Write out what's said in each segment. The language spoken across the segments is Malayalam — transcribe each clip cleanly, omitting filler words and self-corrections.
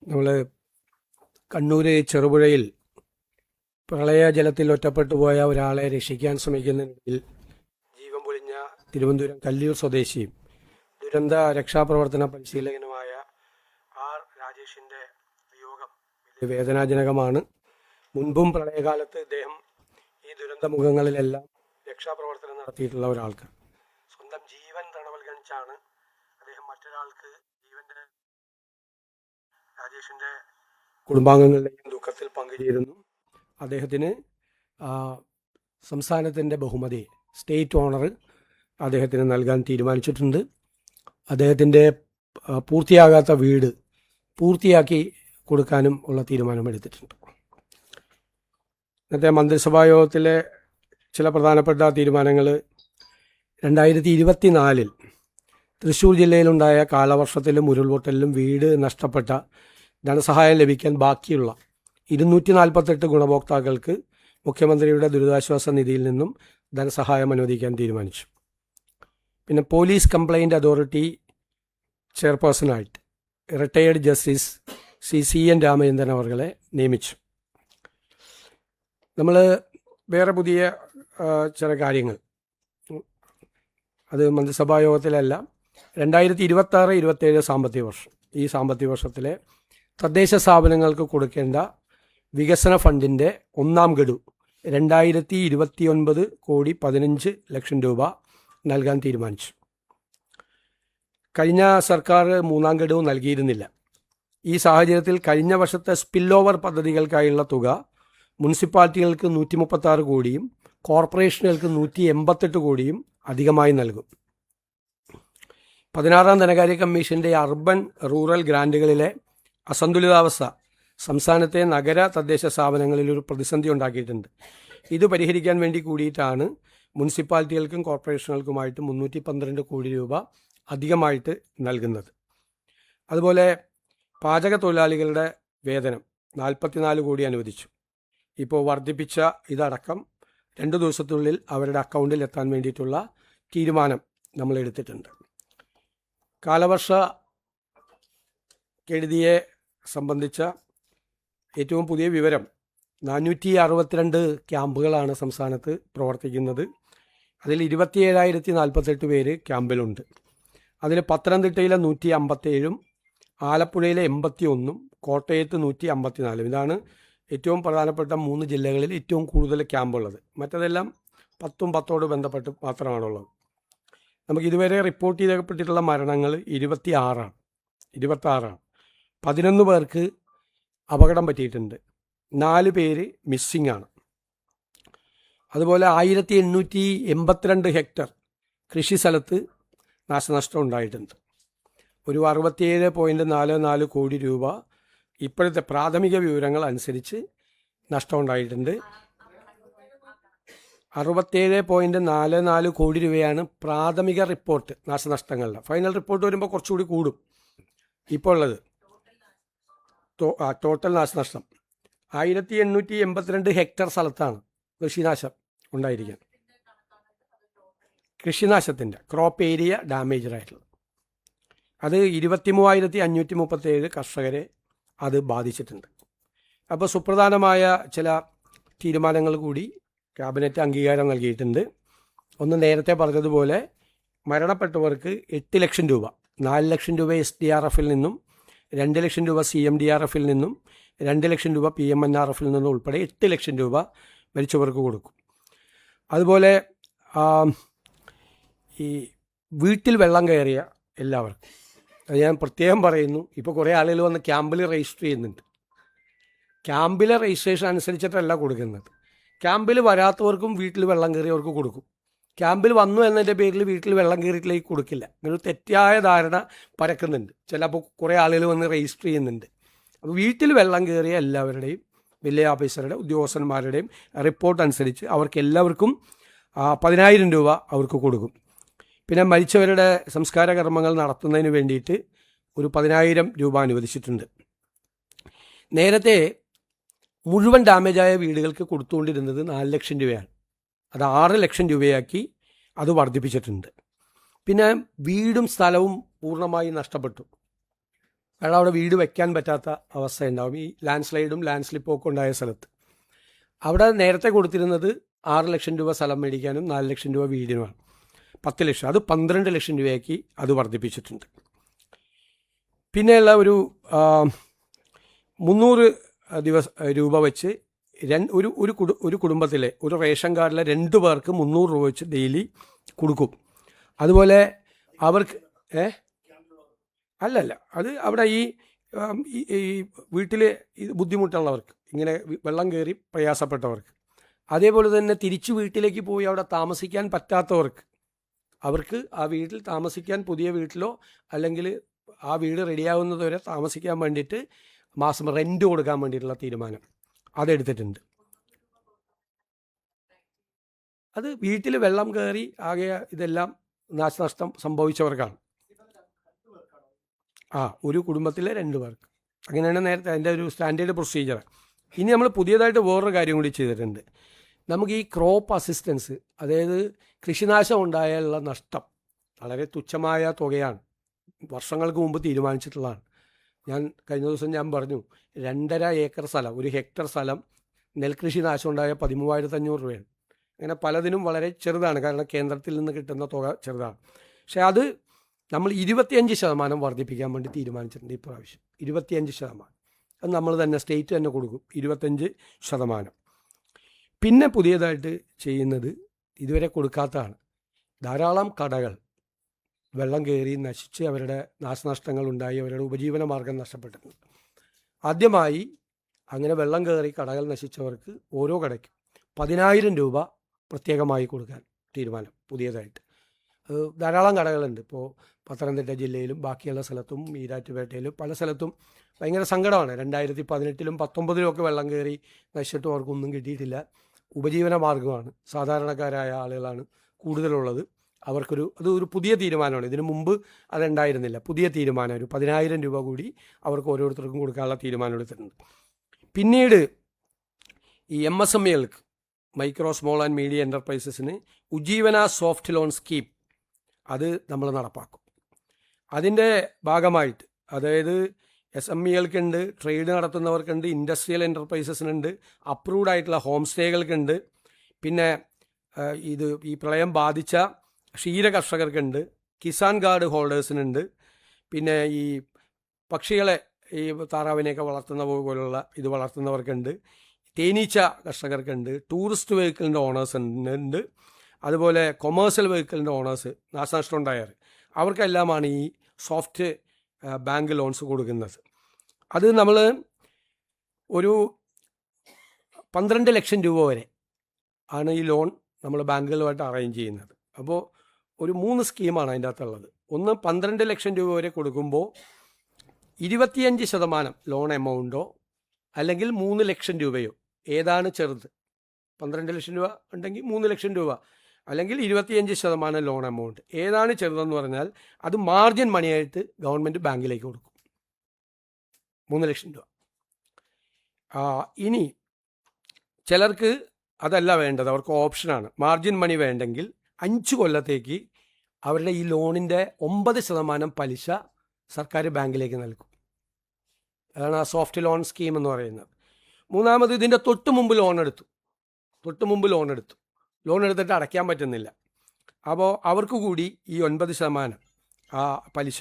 നമ്മൾ കണ്ണൂർ ചെറുപുഴയിൽ പ്രളയജലത്തിൽ ഒറ്റപ്പെട്ടു പോയ ഒരാളെ രക്ഷിക്കാൻ ശ്രമിക്കുന്നതിനിടയിൽ ജീവൻ പൊലിഞ്ഞ തിരുവനന്തപുരം കല്ലിയൂർ സ്വദേശിയും ദുരന്ത രക്ഷാപ്രവർത്തന പരിശീലകനുമായ ആർ രാജേഷിൻ്റെ വിയോഗം വലിയ വേദനാജനകമാണ്. മുൻപും പ്രളയകാലത്ത് ഇദ്ദേഹം ഈ ദുരന്തമുഖങ്ങളിലെല്ലാം രക്ഷാപ്രവർത്തനം നടത്തിയിട്ടുള്ള ഒരാൾക്ക് സ്വന്തം ജീവൻ തണവൽഗണിച്ചാണ് അദ്ദേഹം മറ്റൊരാൾക്ക് ജീവൻ്റെ രാജേഷിൻ്റെ കുടുംബാംഗങ്ങളുടെയും ദുഃഖത്തിൽ പങ്കുചേരുന്നു. അദ്ദേഹത്തിന് സംസ്ഥാനത്തിൻ്റെ ബഹുമതി സ്റ്റേറ്റ് ഓണർ അദ്ദേഹത്തിന് നൽകാൻ തീരുമാനിച്ചിട്ടുണ്ട്. അദ്ദേഹത്തിൻ്റെ പൂർത്തിയാകാത്ത വീട് പൂർത്തിയാക്കി കൊടുക്കാനും ഉള്ള തീരുമാനമെടുത്തിട്ടുണ്ട്. ഇന്നത്തെ മന്ത്രിസഭാ യോഗത്തിലെ ചില പ്രധാനപ്പെട്ട തീരുമാനങ്ങൾ 2024 തൃശ്ശൂർ ജില്ലയിലുണ്ടായ കാലവർഷത്തിലും ഉരുൾപൊട്ടലിലും വീട് നഷ്ടപ്പെട്ട ധനസഹായം ലഭിക്കാൻ ബാക്കിയുള്ള 248 ഗുണഭോക്താക്കൾക്ക് മുഖ്യമന്ത്രിയുടെ ദുരിതാശ്വാസ നിധിയിൽ നിന്നും ധനസഹായം അനുവദിക്കാൻ തീരുമാനിച്ചു. പിന്നെ പോലീസ് കംപ്ലയിൻറ്റ് അതോറിറ്റി ചെയർപേഴ്സണായിട്ട് റിട്ടയേർഡ് ജസ്റ്റിസ് CN രാമചന്ദ്രൻ അവരെ നിയമിച്ചു. നമ്മൾ വേറെ പുതിയ ചില കാര്യങ്ങൾ അത് മന്ത്രിസഭാ യോഗത്തിലല്ല, 2026-27 സാമ്പത്തിക വർഷം, ഈ സാമ്പത്തിക വർഷത്തിലെ തദ്ദേശ സ്ഥാപനങ്ങൾക്ക് കൊടുക്കേണ്ട വികസന ഫണ്ടിൻ്റെ ഒന്നാം ഗഡു 2029,15 രൂപ നൽകാൻ തീരുമാനിച്ചു. കഴിഞ്ഞ സർക്കാർ മൂന്നാം ഗഡു നൽകിയിരുന്നില്ല. ഈ സാഹചര്യത്തിൽ കഴിഞ്ഞ വർഷത്തെ സ്പിൽ ഓവർ പദ്ധതികൾക്കായുള്ള തുക മുനിസിപ്പാലിറ്റികൾക്ക് 136 കോടിയും കോർപ്പറേഷനുകൾക്ക് 188 കോടിയും അധികമായി നൽകും. 16ാം ധനകാര്യ കമ്മീഷൻ്റെ അർബൻ റൂറൽ ഗ്രാൻറ്റുകളിലെ അസന്തുലിതാവസ്ഥ സംസ്ഥാനത്തെ നഗര തദ്ദേശ സ്ഥാപനങ്ങളിൽ ഒരു പ്രതിസന്ധി ഉണ്ടാക്കിയിട്ടുണ്ട്. ഇത് പരിഹരിക്കാൻ വേണ്ടി കൂടിയിട്ടാണ് മുനിസിപ്പാലിറ്റികൾക്കും കോർപ്പറേഷനുകൾക്കുമായിട്ട് 312 കോടി രൂപ അധികമായിട്ട് നൽകുന്നത്. അതുപോലെ പാചക തൊഴിലാളികളുടെ വേതനം 44 കോടി അനുവദിച്ചു. ഇപ്പോൾ വർദ്ധിപ്പിച്ച ഇതടക്കം 2 ദിവസത്തിനുള്ളിൽ അവരുടെ അക്കൗണ്ടിൽ എത്താൻ വേണ്ടിയിട്ടുള്ള തീരുമാനം നമ്മൾ എടുത്തിട്ടുണ്ട്. കാലവർഷ കെടുതിയെ സംബന്ധിച്ച ഏറ്റവും പുതിയ വിവരം 462 ക്യാമ്പുകളാണ് സംസ്ഥാനത്ത് പ്രവർത്തിക്കുന്നത്. അതിൽ 27,048 പേര് ക്യാമ്പിലുണ്ട്. അതിൽ പത്തനംതിട്ടയിലെ 157, ആലപ്പുഴയിലെ 81, കോട്ടയത്ത് 154. ഇതാണ് ഏറ്റവും പ്രധാനപ്പെട്ട 3 ജില്ലകളിൽ ഏറ്റവും കൂടുതൽ ക്യാമ്പുള്ളത്. മറ്റതെല്ലാം 10 ബന്ധപ്പെട്ട് മാത്രമാണുള്ളത്. നമുക്ക് ഇതുവരെ റിപ്പോർട്ട് ചെയ്യപ്പെട്ടിട്ടുള്ള മരണങ്ങൾ 26 ആണ്. 11 പേർക്ക് അപകടം പറ്റിയിട്ടുണ്ട്. 4 പേര് മിസ്സിംഗ് ആണ്. അതുപോലെ 1882 ഹെക്ടർ കൃഷി സ്ഥലത്ത് നാശനഷ്ടം ഉണ്ടായിട്ടുണ്ട്. ഒരു 67.44 കോടി രൂപ ഇപ്പോഴത്തെ പ്രാഥമിക വിവരങ്ങൾ അനുസരിച്ച് നഷ്ടമുണ്ടായിട്ടുണ്ട്. 67.44 കോടി രൂപയാണ് പ്രാഥമിക റിപ്പോർട്ട് നാശനഷ്ടങ്ങളുടെ. ഫൈനൽ റിപ്പോർട്ട് വരുമ്പോൾ കുറച്ചുകൂടി കൂടും. ഇപ്പോൾ ഉള്ളത് ടോട്ടൽ നാശനഷ്ടം 1882 ഹെക്ടർ സ്ഥലത്താണ് കൃഷിനാശം ഉണ്ടായിരിക്കുന്നത്. കൃഷിനാശത്തിൻ്റെ ക്രോപ്പ് ഏരിയ ഡാമേജ് ആയിട്ടുള്ളത് അത് 23,537 കർഷകരെ അത് ബാധിച്ചിട്ടുണ്ട്. അപ്പോൾ സുപ്രധാനമായ ചില തീരുമാനങ്ങൾ കൂടി ക്യാബിനറ്റ് അംഗീകാരം നൽകിയിട്ടുണ്ട്. ഒന്ന്, നേരത്തെ പറഞ്ഞതുപോലെ മരണപ്പെട്ടവർക്ക് 8 ലക്ഷം രൂപ, 4 ലക്ഷം രൂപ SDRFൽ നിന്നും 2 ലക്ഷം രൂപ CMDRFൽ നിന്നും 2 ലക്ഷം രൂപ PMNRFൽ നിന്നും ഉൾപ്പെടെ 8 ലക്ഷം രൂപ മരിച്ചവർക്ക് കൊടുക്കും. അതുപോലെ ഈ വീട്ടിൽ വെള്ളം കയറിയ എല്ലാവർക്കും, അത് ഞാൻ പ്രത്യേകം പറയുന്നു, ഇപ്പോൾ കുറേ ആളുകൾ വന്ന് ക്യാമ്പിൽ രജിസ്റ്റർ ചെയ്യുന്നുണ്ട്. ക്യാമ്പിലെ രജിസ്ട്രേഷൻ അനുസരിച്ചിട്ടല്ല കൊടുക്കുന്നത്. ക്യാമ്പിൽ വരാത്തവർക്കും വീട്ടിൽ വെള്ളം കയറിയവർക്ക് കൊടുക്കും. ക്യാമ്പിൽ വന്നു എന്നതിൻ്റെ പേരിൽ വീട്ടിൽ വെള്ളം കയറിയിട്ടിലേക്ക് കൊടുക്കില്ല. ഇങ്ങനെ തെറ്റായ ധാരണ പരക്കുന്നുണ്ട്. ചിലപ്പോൾ കുറേ ആളുകൾ വന്ന് രജിസ്റ്റർ ചെയ്യുന്നുണ്ട്. അപ്പോൾ വീട്ടിൽ വെള്ളം കയറിയ എല്ലാവരുടെയും വില്ലേജ് ഓഫീസറുടെ ഉദ്യോഗസ്ഥന്മാരുടെയും റിപ്പോർട്ട് അനുസരിച്ച് അവർക്ക് എല്ലാവർക്കും 10,000 രൂപ അവർക്ക് കൊടുക്കും. പിന്നെ മരിച്ചവരുടെ സംസ്കാര കർമ്മങ്ങൾ നടത്തുന്നതിന് വേണ്ടിയിട്ട് ഒരു 10,000 രൂപ അനുവദിച്ചിട്ടുണ്ട്. നേരത്തെ മുഴുവൻ ഡാമേജായ വീടുകൾക്ക് കൊടുത്തുകൊണ്ടിരുന്നത് 4 ലക്ഷം രൂപയാണ്. അത് 6 ലക്ഷം രൂപയാക്കി അത് വർദ്ധിപ്പിച്ചിട്ടുണ്ട്. പിന്നെ വീടും സ്ഥലവും പൂർണ്ണമായി നഷ്ടപ്പെട്ടു. കാരണം അവിടെ വീട് വെക്കാൻ പറ്റാത്ത അവസ്ഥ ഉണ്ടാവും ഈ ലാൻഡ് സ്ലൈഡും ലാൻഡ് സ്ലിപ്പൊക്കെ ഉണ്ടായ സ്ഥലത്ത്. അവിടെ നേരത്തെ കൊടുത്തിരുന്നത് 6 ലക്ഷം രൂപ സ്ഥലം മേടിക്കാനും 4 ലക്ഷം രൂപ വീടിനുമാണ്. 10 ലക്ഷം, അത് 12 ലക്ഷം രൂപയാക്കി അത് വർദ്ധിപ്പിച്ചിട്ടുണ്ട്. പിന്നെയുള്ള ഒരു 300 രൂപ വെച്ച് ഒരു കുടുംബത്തിലെ ഒരു റേഷൻ കാർഡിലെ 2 പേർക്ക് 300 രൂപ വെച്ച് ഡെയിലി കൊടുക്കും. അതുപോലെ അവർക്ക് അല്ലല്ല, അത് അവിടെ ഈ വീട്ടിൽ ബുദ്ധിമുട്ടുള്ളവർക്ക്, ഇങ്ങനെ വെള്ളം കയറി പ്രയാസപ്പെട്ടവർക്ക്, അതേപോലെ തന്നെ തിരിച്ചു വീട്ടിലേക്ക് പോയി അവിടെ താമസിക്കാൻ പറ്റാത്തവർക്ക്, അവർക്ക് ആ വീട്ടിൽ താമസിക്കാൻ പുതിയ വീട്ടിലോ അല്ലെങ്കിൽ ആ വീട് റെഡിയാവുന്നതുവരെ താമസിക്കാൻ വേണ്ടിയിട്ട് മാസം റെൻറ്റ് കൊടുക്കാൻ വേണ്ടിയിട്ടുള്ള തീരുമാനം അതെടുത്തിട്ടുണ്ട്. അത് വീട്ടിൽ വെള്ളം കയറി ആകെ ഇതെല്ലാം നാശനഷ്ടം സംഭവിച്ചവർക്കാണ്. ഒരു കുടുംബത്തിലെ 2 പേർക്ക്. അങ്ങനെയാണ് നേരത്തെ അതിൻ്റെ ഒരു സ്റ്റാൻഡേർഡ് പ്രൊസീജിയർ. ഇനി നമ്മൾ പുതിയതായിട്ട് വേറൊരു കാര്യം കൂടി ചെയ്തിട്ടുണ്ട്. നമുക്ക് ഈ ക്രോപ്പ് അസിസ്റ്റൻസ്, അതായത് കൃഷിനാശം ഉണ്ടായാലുള്ള നഷ്ടം വളരെ തുച്ഛമായ തുകയാണ്, വർഷങ്ങൾക്ക് മുമ്പ് തീരുമാനിച്ചിട്ടുള്ളതാണ്. കഴിഞ്ഞ ദിവസം ഞാൻ പറഞ്ഞു, 2.5 ഏക്കർ സ്ഥലം, 1 ഹെക്ടർ സ്ഥലം നെൽകൃഷി നാശം ഉണ്ടായ 13,500 രൂപയാണ്. അങ്ങനെ പലതിനും വളരെ ചെറുതാണ്, കാരണം കേന്ദ്രത്തിൽ നിന്ന് കിട്ടുന്ന തുക ചെറുതാണ്. പക്ഷേ അത് നമ്മൾ 25% വർദ്ധിപ്പിക്കാൻ വേണ്ടി തീരുമാനിച്ചിട്ടുണ്ട് ഇപ്രാവശ്യം. 25%. അത് നമ്മൾ തന്നെ, സ്റ്റേറ്റ് തന്നെ കൊടുക്കും 25%. പിന്നെ പുതിയതായിട്ട് ചെയ്യുന്നത് ഇതുവരെ കൊടുക്കാത്തതാണ്. ധാരാളം കടകൾ വെള്ളം കയറി നശിച്ച് അവരുടെ നാശനഷ്ടങ്ങൾ ഉണ്ടായി അവരുടെ ഉപജീവന മാർഗം നഷ്ടപ്പെട്ടിട്ടുണ്ട്. ആദ്യമായി അങ്ങനെ വെള്ളം കയറി കടകൾ നശിച്ചവർക്ക് ഓരോ കടയ്ക്കും 10,000 രൂപ പ്രത്യേകമായി കൊടുക്കാൻ തീരുമാനം പുതിയതായിട്ട്. ധാരാളം കടകളുണ്ട് ഇപ്പോൾ പത്തനംതിട്ട ജില്ലയിലും ബാക്കിയുള്ള സ്ഥലത്തും ഈരാറ്റുപേട്ടയിലും പല സ്ഥലത്തും ഭയങ്കര സങ്കടമാണ്. 2018-ലും 2019-ലും ഒക്കെ വെള്ളം കയറി നശിച്ചിട്ടും അവർക്കൊന്നും കിട്ടിയിട്ടില്ല. ഉപജീവന മാർഗമാണ്, സാധാരണക്കാരായ ആളുകളാണ് കൂടുതലുള്ളത്. അതൊരു പുതിയ തീരുമാനമാണ്. ഇതിനു മുമ്പ് അതുണ്ടായിരുന്നില്ല. പുതിയ തീരുമാനം, ഒരു 10,000 രൂപ കൂടി അവർക്ക് ഓരോരുത്തർക്കും കൊടുക്കാനുള്ള തീരുമാനം എടുത്തിട്ടുണ്ട്. പിന്നീട് ഈ MSMEകൾക്ക്, മൈക്രോ സ്മോൾ ആൻഡ് മീഡിയം എൻ്റർപ്രൈസസിന് ഉജ്ജീവന സോഫ്റ്റ് ലോൺ സ്കീം അത് നമ്മൾ നടപ്പാക്കും. അതിൻ്റെ ഭാഗമായിട്ട്, അതായത് SMEകൾക്കുണ്ട്, ട്രേഡ് നടത്തുന്നവർക്കുണ്ട്, ഇൻഡസ്ട്രിയൽ എൻ്റർപ്രൈസസിനുണ്ട്, അപ്രൂവ്ഡ് ആയിട്ടുള്ള ഹോം സ്റ്റേകൾക്കുണ്ട്, പിന്നെ ഈ പ്രളയം ബാധിച്ച ക്ഷീര കർഷകർക്കുണ്ട്, കിസാൻ കാർഡ് ഹോൾഡേഴ്സിനുണ്ട്, പിന്നെ ഈ പക്ഷികളെ, ഈ താറാവിനെയൊക്കെ വളർത്തുന്ന പോലുള്ള ഇത് വളർത്തുന്നവർക്കുണ്ട്, തേനീച്ച കർഷകർക്കുണ്ട്, ടൂറിസ്റ്റ് വെഹിക്കിളിൻ്റെ ഓണേഴ്സ് ഉണ്ട്, അതുപോലെ കൊമേഴ്സ്യൽ വെഹിക്കിളിൻ്റെ ഓണേഴ്സ് നാശനഷ്ടം ഉണ്ടായാൽ അവർക്കെല്ലാമാണ് ഈ സോഫ്റ്റ് ബാങ്ക് ലോൺസ് കൊടുക്കുന്നത്. അത് നമ്മൾ ഒരു 12 ലക്ഷം രൂപ വരെ ആണ് ഈ ലോൺ നമ്മൾ ബാങ്കുകളുമായിട്ട് അറേഞ്ച് ചെയ്യുന്നത്. അപ്പോൾ ഒരു 3 സ്കീമാണ് അതിൻ്റെ അകത്തുള്ളത്. ഒന്ന്, 12 ലക്ഷം രൂപ വരെ കൊടുക്കുമ്പോൾ 25% ലോൺ എമൗണ്ടോ അല്ലെങ്കിൽ 3 ലക്ഷം രൂപയോ, ഏതാണ് ചെറുത്? 12 ലക്ഷം രൂപ ഉണ്ടെങ്കിൽ 3 ലക്ഷം രൂപ, അല്ലെങ്കിൽ 25% ലോൺ എമൗണ്ട്. ഏതാണ് ചെറുതെന്ന് പറഞ്ഞാൽ അത് മാർജിൻ മണിയായിട്ട് ഗവൺമെൻറ് ബാങ്കിലേക്ക് കൊടുക്കും, 3 ലക്ഷം രൂപ. ഇനി ചിലർക്ക് അതല്ല വേണ്ടത്, അവർക്ക് ഓപ്ഷനാണ്. മാർജിൻ മണി വേണ്ടെങ്കിൽ 5 കൊല്ലത്തേക്ക് അവരുടെ ഈ ലോണിൻ്റെ 9% പലിശ സർക്കാർ ബാങ്കിലേക്ക് നൽകും. അതാണ് ആ സോഫ്റ്റ് ലോൺ സ്കീം എന്ന് പറയുന്നത്. മൂന്നാമത്, ഇതിൻ്റെ തൊട്ട് മുമ്പ് ലോൺ എടുത്തു, ലോൺ എടുത്തിട്ട് അടയ്ക്കാൻ പറ്റുന്നില്ല. അപ്പോൾ അവർക്ക് കൂടി ഈ 9% ആ പലിശ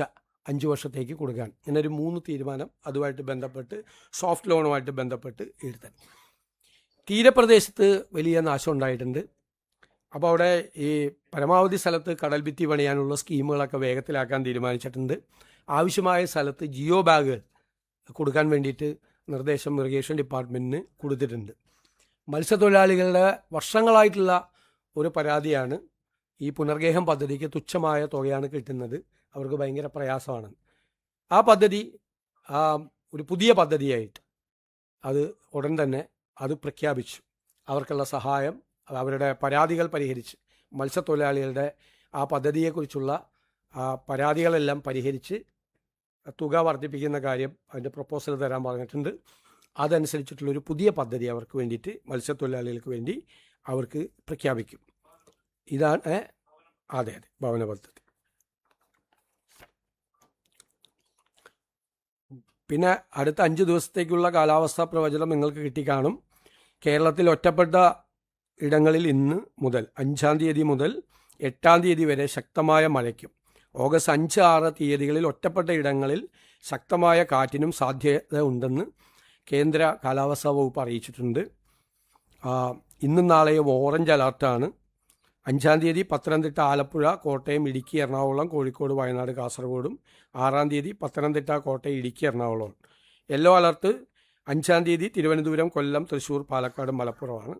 5 വർഷത്തേക്ക് കൊടുക്കാൻ. ഇങ്ങനെ ഒരു 3 തീരുമാനം അതുമായിട്ട് ബന്ധപ്പെട്ട്, സോഫ്റ്റ് ലോണുമായിട്ട് ബന്ധപ്പെട്ട് എടുത്താൽ. തീരപ്രദേശത്ത് വലിയ നാശം ഉണ്ടായിട്ടുണ്ട്. അപ്പോൾ അവിടെ ഈ പരമാവധി സ്ഥലത്ത് കടൽ ഭിത്തി പണിയാനുള്ള സ്കീമുകളൊക്കെ വേഗത്തിലാക്കാൻ തീരുമാനിച്ചിട്ടുണ്ട്. ആവശ്യമായ സ്ഥലത്ത് ജിയോ ബാഗുകൾ കൊടുക്കാൻ വേണ്ടിയിട്ട് നിർദ്ദേശം ഇറിഗേഷൻ ഡിപ്പാർട്ട്മെൻറ്റിന് കൊടുത്തിട്ടുണ്ട്. മത്സ്യത്തൊഴിലാളികളുടെ വർഷങ്ങളായിട്ടുള്ള ഒരു പരാതിയാണ് ഈ പുനർഗേഹം പദ്ധതിക്ക് തുച്ഛമായ തുകയാണ് കിട്ടുന്നത്, അവർക്ക് ഭയങ്കര പ്രയാസമാണ്. ആ പദ്ധതി ഒരു പുതിയ പദ്ധതിയായിട്ട് അത് ഉടൻ തന്നെ അത് പ്രഖ്യാപിച്ചു. അവർക്കുള്ള സഹായം, അവരുടെ പരാതികൾ പരിഹരിച്ച്, മത്സ്യത്തൊഴിലാളികളുടെ ആ പദ്ധതിയെക്കുറിച്ചുള്ള പരാതികളെല്ലാം പരിഹരിച്ച് തുക വർദ്ധിപ്പിക്കുന്ന കാര്യം അതിൻ്റെ പ്രപ്പോസൽ തരാൻ പറഞ്ഞിട്ടുണ്ട്. അതനുസരിച്ചിട്ടുള്ളൊരു പുതിയ പദ്ധതി അവർക്ക് വേണ്ടിയിട്ട്, മത്സ്യത്തൊഴിലാളികൾക്ക് വേണ്ടി അവർക്ക് പ്രഖ്യാപിക്കും. ഇതാണ് അതെ ഭവന പദ്ധതി. പിന്നെ അടുത്ത 5 ദിവസത്തേക്കുള്ള കാലാവസ്ഥാ പ്രവചനം നിങ്ങൾക്ക് കിട്ടിക്കാണും. കേരളത്തിൽ ഒറ്റപ്പെട്ട ഇടങ്ങളിൽ ഇന്ന് മുതൽ 5-ാം തീയതി മുതൽ 8-ാം തീയതി വരെ ശക്തമായ മഴയ്ക്കും ഓഗസ്റ്റ് 5-6 തീയതികളിൽ ഒറ്റപ്പെട്ട ഇടങ്ങളിൽ ശക്തമായ കാറ്റിനും സാധ്യത ഉണ്ടെന്ന് കേന്ദ്ര കാലാവസ്ഥാ വകുപ്പ് അറിയിച്ചിട്ടുണ്ട്. ഇന്നും നാളെയും ഓറഞ്ച് അലർട്ടാണ്. 5-ാം തീയതി പത്തനംതിട്ട, ആലപ്പുഴ, കോട്ടയം, ഇടുക്കി, എറണാകുളം, കോഴിക്കോട്, വയനാട്, കാസർഗോഡും 6-ാം തീയതി പത്തനംതിട്ട, കോട്ടയം, ഇടുക്കി, എറണാകുളവും. യെല്ലോ അലർട്ട് 5-ാം തീയതി തിരുവനന്തപുരം, കൊല്ലം, തൃശ്ശൂർ, പാലക്കാട്, മലപ്പുറമാണ്.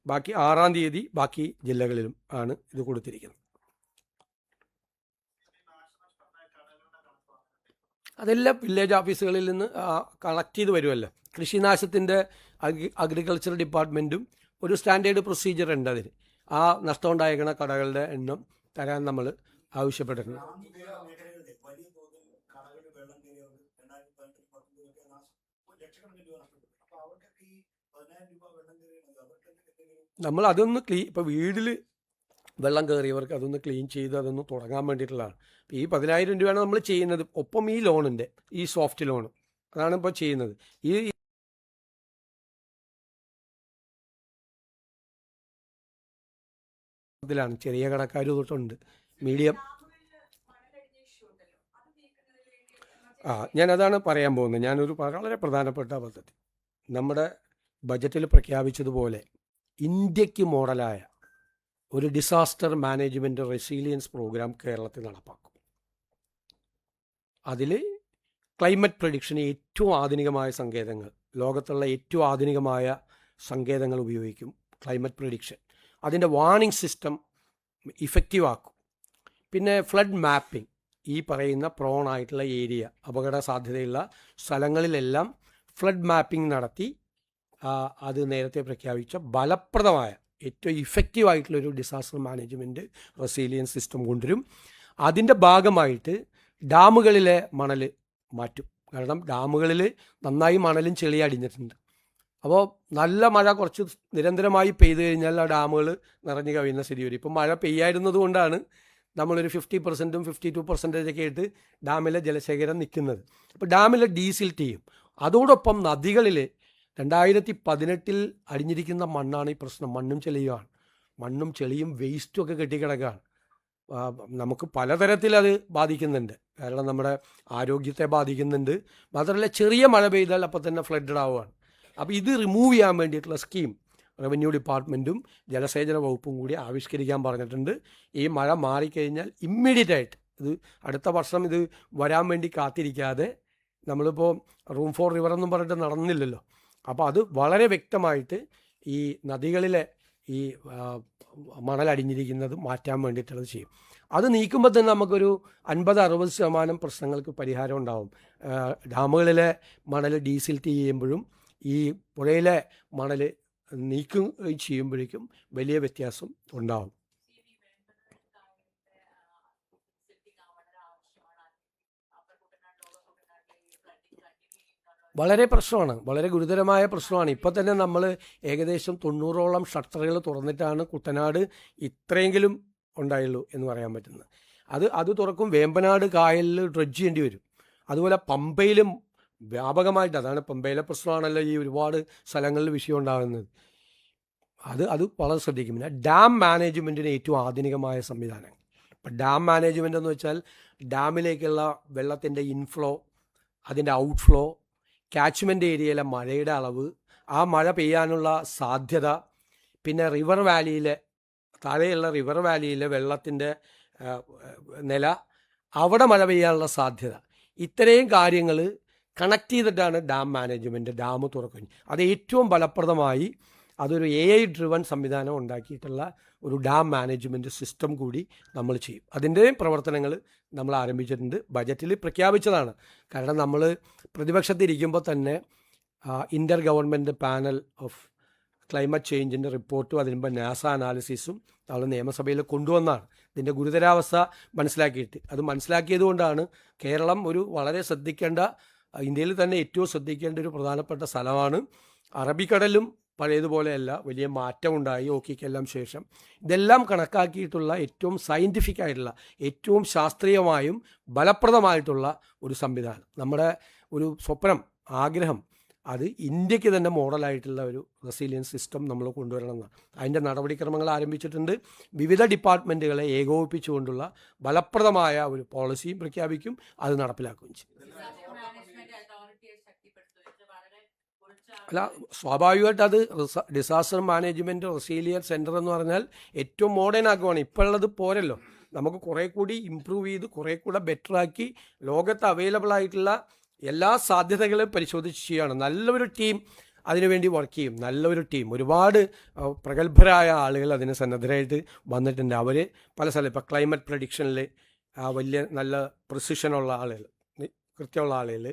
ബാക്കി 6-ാം തീയതി ബാക്കി ജില്ലകളിലും ആണ് ഇത് കൊടുത്തിരിക്കുന്നത്. അതെല്ലാം വില്ലേജ് ഓഫീസുകളിൽ നിന്ന് കളക്ട് ചെയ്ത് വരുമല്ലോ. കൃഷിനാശത്തിൻ്റെ അഗ്രികൾച്ചർ ഡിപ്പാർട്ട്മെൻറ്റും ഒരു സ്റ്റാൻഡേർഡ് പ്രൊസീജിയർ ഉണ്ട്. അതിന് ആ നഷ്ടമുണ്ടായിരിക്കുന്ന കടകളുടെ എണ്ണം തരാൻ നമ്മൾ ആവശ്യപ്പെട്ടിട്ടുണ്ട്. നമ്മൾ അതൊന്ന് ഇപ്പോൾ വീട്ടിൽ വെള്ളം കയറിയവർക്ക് അതൊന്ന് ക്ലീൻ ചെയ്ത് അതൊന്ന് തുടങ്ങാൻ വേണ്ടിയിട്ടുള്ളതാണ്. ഈ 10,000 രൂപയാണ് നമ്മൾ ചെയ്യുന്നത്. ഒപ്പം ഈ ലോണിൻ്റെ ഈ സോഫ്റ്റ് ലോൺ അതാണ് ഇപ്പോൾ ചെയ്യുന്നത്. ഈ ഇതിലാണ് ചെറിയ കടക്കാർ തൊട്ടുണ്ട് മീഡിയം. ഞാനതാണ് പറയാൻ പോകുന്നത്. ഞാനൊരു വളരെ പ്രധാനപ്പെട്ട പദ്ധതി നമ്മുടെ ബജറ്റിൽ പ്രഖ്യാപിച്ചതുപോലെ ഇന്ത്യക്ക് മോഡലായ ഒരു ഡിസാസ്റ്റർ മാനേജ്മെൻറ്റ് റെസീലിയൻസ് പ്രോഗ്രാം കേരളത്തിൽ നടപ്പാക്കും. അതിൽ ക്ലൈമറ്റ് പ്രഡിക്ഷന് ഏറ്റവും ആധുനികമായ സങ്കേതങ്ങൾ, ലോകത്തുള്ള ഏറ്റവും ആധുനികമായ സങ്കേതങ്ങൾ ഉപയോഗിക്കും. ക്ലൈമറ്റ് പ്രഡിക്ഷൻ അതിൻ്റെ വാർണിംഗ് സിസ്റ്റം ഇഫക്റ്റീവ് ആക്കും. പിന്നെ ഫ്ലഡ് മാപ്പിംഗ്, ഈ പറയുന്ന പ്രോണായിട്ടുള്ള ഏരിയ, അപകട സാധ്യതയുള്ള സ്ഥലങ്ങളിലെല്ലാം ഫ്ലഡ് മാപ്പിംഗ് നടത്തി അത് നേരത്തെ പ്രഖ്യാപിച്ച ഫലപ്രദമായ ഏറ്റവും ഇഫക്റ്റീവായിട്ടുള്ളൊരു ഡിസാസ്റ്റർ മാനേജ്മെൻറ്റ് റെസീലിയൻസ് സിസ്റ്റം കൊണ്ടുവരും. അതിൻ്റെ ഭാഗമായിട്ട് ഡാമുകളിലെ മണൽ മാറ്റും. കാരണം ഡാമുകളിൽ നന്നായി മണലും ചെളി അടിഞ്ഞിട്ടുണ്ട്. അപ്പോൾ നല്ല മഴ കുറച്ച് നിരന്തരമായി പെയ്തു കഴിഞ്ഞാൽ ആ ഡാമുകൾ നിറഞ്ഞു കവിയുന്ന സ്ഥിതി വരും. ഇപ്പം മഴ പെയ്യായിരുന്നത് കൊണ്ടാണ് നമ്മളൊരു 50%, 52% ആയിട്ട് ഡാമിലെ ജലശേഖരം നിൽക്കുന്നത്. അപ്പോൾ ഡാമിലെ ഡീസിൽറ്റ് ചെയ്യും. അതോടൊപ്പം നദികളിൽ 2018 അടിഞ്ഞിരിക്കുന്ന മണ്ണാണ് ഈ പ്രശ്നം. മണ്ണും ചെളിയുമാണ്. മണ്ണും ചെളിയും വേസ്റ്റും ഒക്കെ കെട്ടിക്കിടക്കുകയാണ്. നമുക്ക് പലതരത്തിൽ അത് ബാധിക്കുന്നുണ്ട്. കാരണം നമ്മുടെ ആരോഗ്യത്തെ ബാധിക്കുന്നുണ്ട്. മാത്രമല്ല ചെറിയ മഴ പെയ്താൽ അപ്പം തന്നെ ഫ്ലഡഡ് ആവുകയാണ്. അപ്പോൾ ഇത് റിമൂവ് ചെയ്യാൻ വേണ്ടിയിട്ടുള്ള സ്കീം റവന്യൂ ഡിപ്പാർട്ട്മെൻറ്റും ജലസേചന വകുപ്പും കൂടി ആവിഷ്കരിക്കാൻ പറഞ്ഞിട്ടുണ്ട്. ഈ മഴ മാറിക്കഴിഞ്ഞാൽ ഇമ്മീഡിയറ്റ് ആയിട്ട് ഇത് അടുത്ത വർഷം ഇത് വരാൻ വേണ്ടി കാത്തിരിക്കാതെ, നമ്മളിപ്പോൾ റൂം ഫോർ റിവർ എന്നും പറഞ്ഞിട്ട് നടന്നില്ലല്ലോ. അപ്പോൾ അത് വളരെ വ്യക്തമായിട്ട് ഈ നദികളിലെ ഈ മണലടിഞ്ഞിരിക്കുന്നത് മാറ്റാൻ വേണ്ടിയിട്ടുള്ളത് ചെയ്യും. അത് നീക്കുമ്പോൾ തന്നെ നമുക്കൊരു 50-60% പ്രശ്നങ്ങൾക്ക് പരിഹാരം ഉണ്ടാവും. ഡാമുകളിലെ മണൽ ഡീസിൽറ്റ് ചെയ്യുമ്പോഴും ഈ പുഴയിലെ മണൽ നീക്കുകയും ചെയ്യുമ്പോഴേക്കും വലിയ വ്യത്യാസം ഉണ്ടാവും. വളരെ പ്രശ്നമാണ്, വളരെ ഗുരുതരമായ പ്രശ്നമാണ്. ഇപ്പോൾ തന്നെ നമ്മൾ ഏകദേശം 90ഓളം ഷട്ടറുകൾ തുറന്നിട്ടാണ് കുട്ടനാട് ഇത്രയെങ്കിലും ഉണ്ടായുള്ളൂ എന്ന് പറയാൻ പറ്റുന്നത്. അത് തുറക്കും. വേമ്പനാട് കായലിൽ ഡ്രഡ്ജ് ചെയ്യേണ്ടി വരും. അതുപോലെ പമ്പയിലും വ്യാപകമായിട്ട്, അതാണ് പമ്പയിലെ പ്രശ്നമാണല്ലോ ഈ ഒരുപാട് സ്ഥലങ്ങളിൽ വിഷയം ഉണ്ടാകുന്നത്. അത് വളരെ ശ്രദ്ധിക്കും. പിന്നെ ഡാം മാനേജ്മെൻറ്റിന് ഏറ്റവും ആധുനികമായ സംവിധാനം. ഇപ്പം ഡാം മാനേജ്മെൻ്റ് എന്ന് വെച്ചാൽ ഡാമിലേക്കുള്ള വെള്ളത്തിൻ്റെ ഇൻഫ്ലോ, അതിൻ്റെ ഔട്ട്ഫ്ലോ, ക്യാച്ച്മെൻ്റ് ഏരിയയിലെ മഴയുടെ അളവ്, ആ മഴ പെയ്യാനുള്ള സാധ്യത, പിന്നെ റിവർ വാലിയിലെ താഴെയുള്ള റിവർ വാലിയിലെ വെള്ളത്തിൻ്റെ നില, അവിടെ മഴ പെയ്യാനുള്ള സാധ്യത, ഇത്രയും കാര്യങ്ങൾ കണക്ട് ചെയ്തിട്ടാണ് ഡാം മാനേജ്മെൻറ്റ്. ഡാം തുറക്കുന്നത് അത് ഏറ്റവും ഫലപ്രദമായി അതൊരു AI ഡ്രിവൺ സംവിധാനം ഉണ്ടാക്കിയിട്ടുള്ള ഒരു ഡാം മാനേജ്മെൻറ്റ് സിസ്റ്റം കൂടി നമ്മൾ ചെയ്യും. അതിൻ്റെയും പ്രവർത്തനങ്ങൾ നമ്മൾ ആരംഭിച്ചിട്ടുണ്ട്. ബജറ്റിൽ പ്രഖ്യാപിച്ചതാണ്. കാരണം നമ്മൾ പ്രതിപക്ഷത്തിരിക്കുമ്പോൾ തന്നെ ഇൻ്റർ ഗവൺമെൻറ് പാനൽ ഓഫ് ക്ലൈമറ്റ് ചേഞ്ചിൻ്റെ റിപ്പോർട്ടും അതിനുമ്പോൾ നാസ അനാലിസിസും നമ്മൾ നിയമസഭയിൽ കൊണ്ടുവന്നാണ്. ഇതിൻ്റെ ഗുരുതരാവസ്ഥ മനസ്സിലാക്കിയിട്ട് അത് മനസ്സിലാക്കിയതുകൊണ്ടാണ് കേരളം ഒരു വളരെ ശ്രദ്ധിക്കേണ്ട, ഇന്ത്യയിൽ തന്നെ ഏറ്റവും ശ്രദ്ധിക്കേണ്ട ഒരു പ്രധാനപ്പെട്ട സ്ഥലമാണ്. അറബിക്കടലും പഴയതുപോലെയല്ല, വലിയ മാറ്റമുണ്ടായി ഓക്കിക്കെല്ലാം ശേഷം. ഇതെല്ലാം കണക്കാക്കിയിട്ടുള്ള ഏറ്റവും സയൻറ്റിഫിക് ആയിട്ടുള്ള, ഏറ്റവും ശാസ്ത്രീയമായും ഫലപ്രദമായിട്ടുള്ള ഒരു സംവിധാനം. നമ്മുടെ ഒരു സ്വപ്നം, ആഗ്രഹം, അത് ഇന്ത്യക്ക് തന്നെ മോഡലായിട്ടുള്ള ഒരു റെസിലിയൻസ് സിസ്റ്റം നമ്മൾ കൊണ്ടുവരണമെന്നാണ്. അതിൻ്റെ നടപടിക്രമങ്ങൾ ആരംഭിച്ചിട്ടുണ്ട്. വിവിധ ഡിപ്പാർട്ട്മെൻറ്റുകളെ ഏകോപിപ്പിച്ചുകൊണ്ടുള്ള ഫലപ്രദമായ ഒരു പോളിസിയും പ്രഖ്യാപിക്കും, അത് നടപ്പിലാക്കുകയും ചെയ്യും. അല്ല, സ്വാഭാവികമായിട്ട് അത് ഡിസാസ്റ്റർ മാനേജ്മെൻറ്റ് റെസിലിയൻ സെൻറ്റർ എന്ന് പറഞ്ഞാൽ ഏറ്റവും മോഡേൺ ആക്കുവാണ്. ഇപ്പോഴുള്ളത് പോരല്ലോ, നമുക്ക് കുറേ കൂടി ഇമ്പ്രൂവ് ചെയ്ത് കുറേ കൂടെ ബെറ്ററാക്കി ലോകത്ത് അവൈലബിൾ ആയിട്ടുള്ള എല്ലാ സാധ്യതകളും പരിശോധിച്ച് ചെയ്യുകയാണ്. നല്ലൊരു ടീം അതിനുവേണ്ടി വർക്ക് ചെയ്യും. നല്ലൊരു ടീം, ഒരുപാട് പ്രഗത്ഭരായ ആളുകൾ അതിന് സന്നദ്ധരായിട്ട് വന്നിട്ടുണ്ട്. അവർ പല സ്ഥലം, ഇപ്പോൾ ക്ലൈമറ്റ് പ്രഡിക്ഷനിൽ വലിയ നല്ല പ്രിസിഷനുള്ള ആളുകൾ, കൃത്യമുള്ള ആളുകൾ,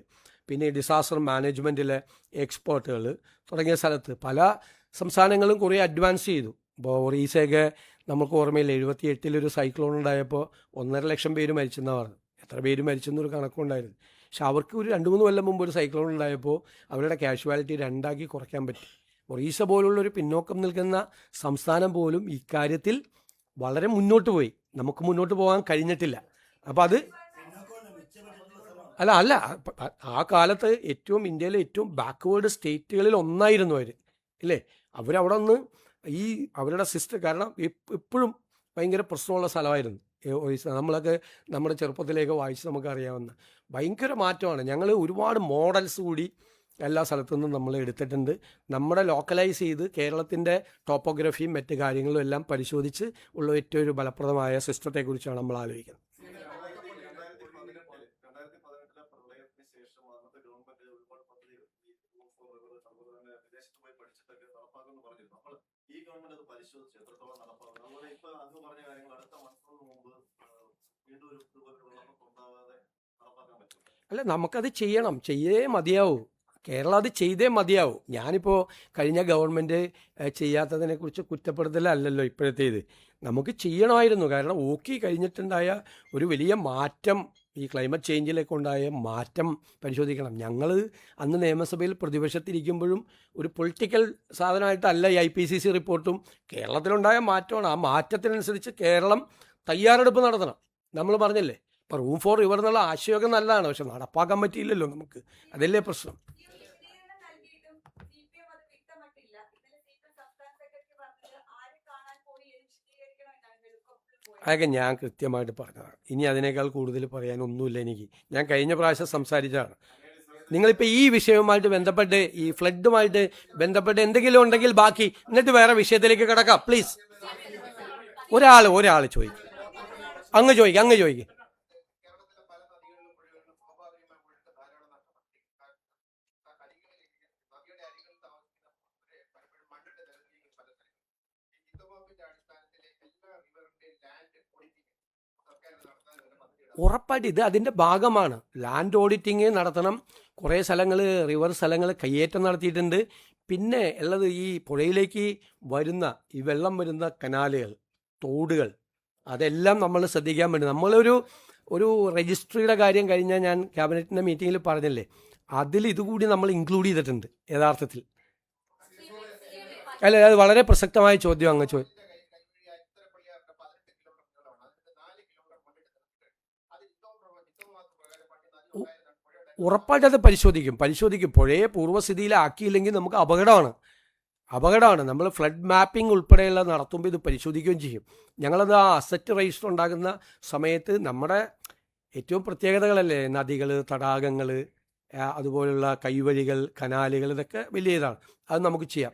പിന്നെ ഡിസാസ്റ്റർ മാനേജ്മെൻറ്റിലെ എക്സ്പേർട്ടുകൾ തുടങ്ങിയ സ്ഥലത്ത് പല സംസ്ഥാനങ്ങളും കുറേ അഡ്വാൻസ് ചെയ്തു. ഇപ്പോൾ ഒറീസയൊക്കെ നമുക്ക് ഓർമ്മയില്ല, 78 സൈക്ലോൺ ഉണ്ടായപ്പോൾ 1.5 ലക്ഷം പേര് മരിച്ചെന്നാണ് പറഞ്ഞത്. എത്ര പേര് മരിച്ചെന്നൊരു കണക്കുണ്ടായിരുന്നു. പക്ഷെ അവർക്ക് ഒരു 2-3 കൊല്ലം മുമ്പ് ഒരു സൈക്ലോൺ ഉണ്ടായപ്പോൾ അവരുടെ കാഷ്വാലിറ്റി 2 കുറയ്ക്കാൻ പറ്റി. ഒറീസ പോലുള്ളൊരു പിന്നോക്കം നിൽക്കുന്ന സംസ്ഥാനം പോലും ഇക്കാര്യത്തിൽ വളരെ മുന്നോട്ട് പോയി. നമുക്ക് മുന്നോട്ട് പോകാൻ കഴിഞ്ഞിട്ടില്ല. അപ്പോൾ അത് അല്ല ആ കാലത്ത് ഇന്ത്യയിലെ ഏറ്റവും ബാക്ക്വേർഡ് സ്റ്റേറ്റുകളിൽ ഒന്നായിരുന്നു അവർ, ഇല്ലേ? അവരവിടെ നിന്ന് അവരുടെ സിസ്റ്റം, കാരണം എപ്പോഴും ഭയങ്കര പ്രശ്നമുള്ള സ്ഥലമായിരുന്നു ഒറീസ. നമ്മളൊക്കെ നമ്മുടെ ചെറുപ്പത്തിലേക്ക് വായിച്ച് നമുക്കറിയാവുന്ന ഭയങ്കര മാറ്റമാണ്. ഞങ്ങൾ ഒരുപാട് മോഡൽസ് കൂടി എല്ലാ സ്ഥലത്തു നിന്നും നമ്മൾ എടുത്തിട്ടുണ്ട്. നമ്മുടെ ലോക്കലൈസ് ചെയ്ത് കേരളത്തിൻ്റെ ടോപ്പോഗ്രഫിയും മറ്റ് കാര്യങ്ങളും എല്ലാം പരിശോധിച്ച് ഉള്ള ഏറ്റവും ഒരു ഫലപ്രദമായ സിസ്റ്റത്തെക്കുറിച്ചാണ് നമ്മൾ ആലോചിക്കുന്നത്. അല്ല, നമുക്കത് ചെയ്തേ മതിയാവൂ. കേരളം അത് ചെയ്തേ മതിയാവൂ. ഞാനിപ്പോൾ കഴിഞ്ഞ ഗവൺമെൻറ് ചെയ്യാത്തതിനെക്കുറിച്ച് കുറ്റപ്പെടുത്തലല്ലോ ഇപ്പോഴത്തേത്. നമുക്ക് ചെയ്യണമായിരുന്നു. കാരണം ഓക്കി കഴിഞ്ഞിട്ടുണ്ടായ ഒരു വലിയ മാറ്റം, ഈ ക്ലൈമറ്റ് ചേഞ്ചിലേക്ക് ഉണ്ടായ മാറ്റം പരിശോധിക്കണം. ഞങ്ങൾ അന്ന് നിയമസഭയിൽ പ്രതിപക്ഷത്തിരിക്കുമ്പോഴും ഒരു പൊളിറ്റിക്കൽ സാധനമായിട്ടല്ല ഈ IPCC റിപ്പോർട്ടും കേരളത്തിലുണ്ടായ മാറ്റമാണ്. ആ മാറ്റത്തിനനുസരിച്ച് കേരളം തയ്യാറെടുപ്പ് നടത്തണം. നമ്മൾ പറഞ്ഞില്ലേ, ഇപ്പോൾ റൂം ഫോർ റിവർ എന്നുള്ള ആശയമൊക്കെ നല്ലതാണ്, പക്ഷെ നടപ്പാക്കാൻ പറ്റിയില്ലല്ലോ നമുക്ക്. അതല്ലേ പ്രശ്നം. അതൊക്കെ ഞാൻ കൃത്യമായിട്ട് പറഞ്ഞതാണ്. ഇനി അതിനേക്കാൾ കൂടുതൽ പറയാനൊന്നുമില്ല എനിക്ക്. ഞാൻ കഴിഞ്ഞ പ്രാവശ്യം സംസാരിച്ചതാണ്. നിങ്ങളിപ്പോൾ ഈ വിഷയവുമായിട്ട് ബന്ധപ്പെട്ട്, ഈ ഫ്ലഡുമായിട്ട് ബന്ധപ്പെട്ട് എന്തെങ്കിലും ഉണ്ടെങ്കിൽ ബാക്കി, എന്നിട്ട് വേറെ വിഷയത്തിലേക്ക് കിടക്കാം പ്ലീസ്. ഒരാൾ ചോദിക്കും. അങ്ങ് ചോദിക്കും. ഉറപ്പായിട്ട് ഇത് അതിൻ്റെ ഭാഗമാണ്. ലാൻഡ് ഓഡിറ്റിങ് നടത്തണം. കുറേ സ്ഥലങ്ങൾ, റിവർ സ്ഥലങ്ങൾ കയ്യേറ്റം നടത്തിയിട്ടുണ്ട്. പിന്നെ ഉള്ളത് ഈ പുഴയിലേക്ക് വരുന്ന ഈ വെള്ളം വരുന്ന കനാലുകൾ, തോടുകൾ, അതെല്ലാം നമ്മൾ ശ്രദ്ധിക്കാൻ വേണ്ടി നമ്മളൊരു രജിസ്ട്രിയുടെ കാര്യം കഴിഞ്ഞാൽ ഞാൻ ക്യാബിനറ്റിൻ്റെ മീറ്റിങ്ങിൽ പറഞ്ഞില്ലേ, അതിൽ ഇതുകൂടി നമ്മൾ ഇൻക്ലൂഡ് ചെയ്തിട്ടുണ്ട് യഥാർത്ഥത്തിൽ. അല്ല, അത് വളരെ പ്രസക്തമായ ചോദ്യം അങ്ങ് ഉറപ്പായിട്ട് അത് പരിശോധിക്കും. പുഴയെ പൂർവ്വസ്ഥിതിയിലാക്കിയില്ലെങ്കിൽ നമുക്ക് അപകടമാണ്. നമ്മൾ ഫ്ലഡ് മാപ്പിംഗ് ഉൾപ്പെടെയുള്ള നടത്തുമ്പോൾ ഇത് പരിശോധിക്കുകയും ചെയ്യും. ഞങ്ങളത് ആ അസറ്റ് രജിസ്റ്റർ ഉണ്ടാകുന്ന സമയത്ത് നമ്മുടെ ഏറ്റവും പ്രത്യേകതകളല്ലേ, നദികൾ, തടാകങ്ങൾ, അതുപോലുള്ള കൈവഴികൾ, കനാലുകൾ, ഇതൊക്കെ വലിയ ഇതാണ്. അത് നമുക്ക് ചെയ്യാം.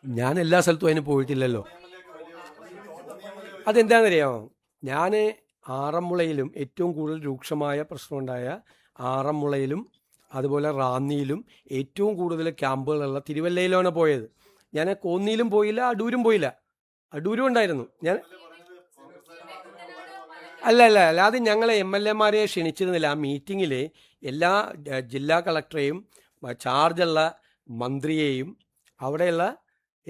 ഞാൻ എല്ലാ സ്ഥലത്തും അതിന് പോയിട്ടില്ലല്ലോ. അതെന്താണെന്നറിയാമോ, ഞാൻ ആറന്മുളയിലും ഏറ്റവും കൂടുതൽ രൂക്ഷമായ പ്രശ്നമുണ്ടായ ആറന്മുളയിലും അതുപോലെ റാന്നിയിലും ഏറ്റവും കൂടുതൽ ക്യാമ്പുകളുള്ള തിരുവല്ലയിലാണ് പോയത്. ഞാൻ കോന്നിയിലും പോയില്ല, അടൂരും പോയില്ല. അടൂരും ഉണ്ടായിരുന്നു ഞാൻ. അല്ല, അത് ഞങ്ങളെ MLA-മാരെ ക്ഷണിച്ചിരുന്നില്ല. ആ മീറ്റിങ്ങിൽ എല്ലാ ജില്ലാ കളക്ടറെയും ചാർജുള്ള മന്ത്രിയെയും അവിടെയുള്ള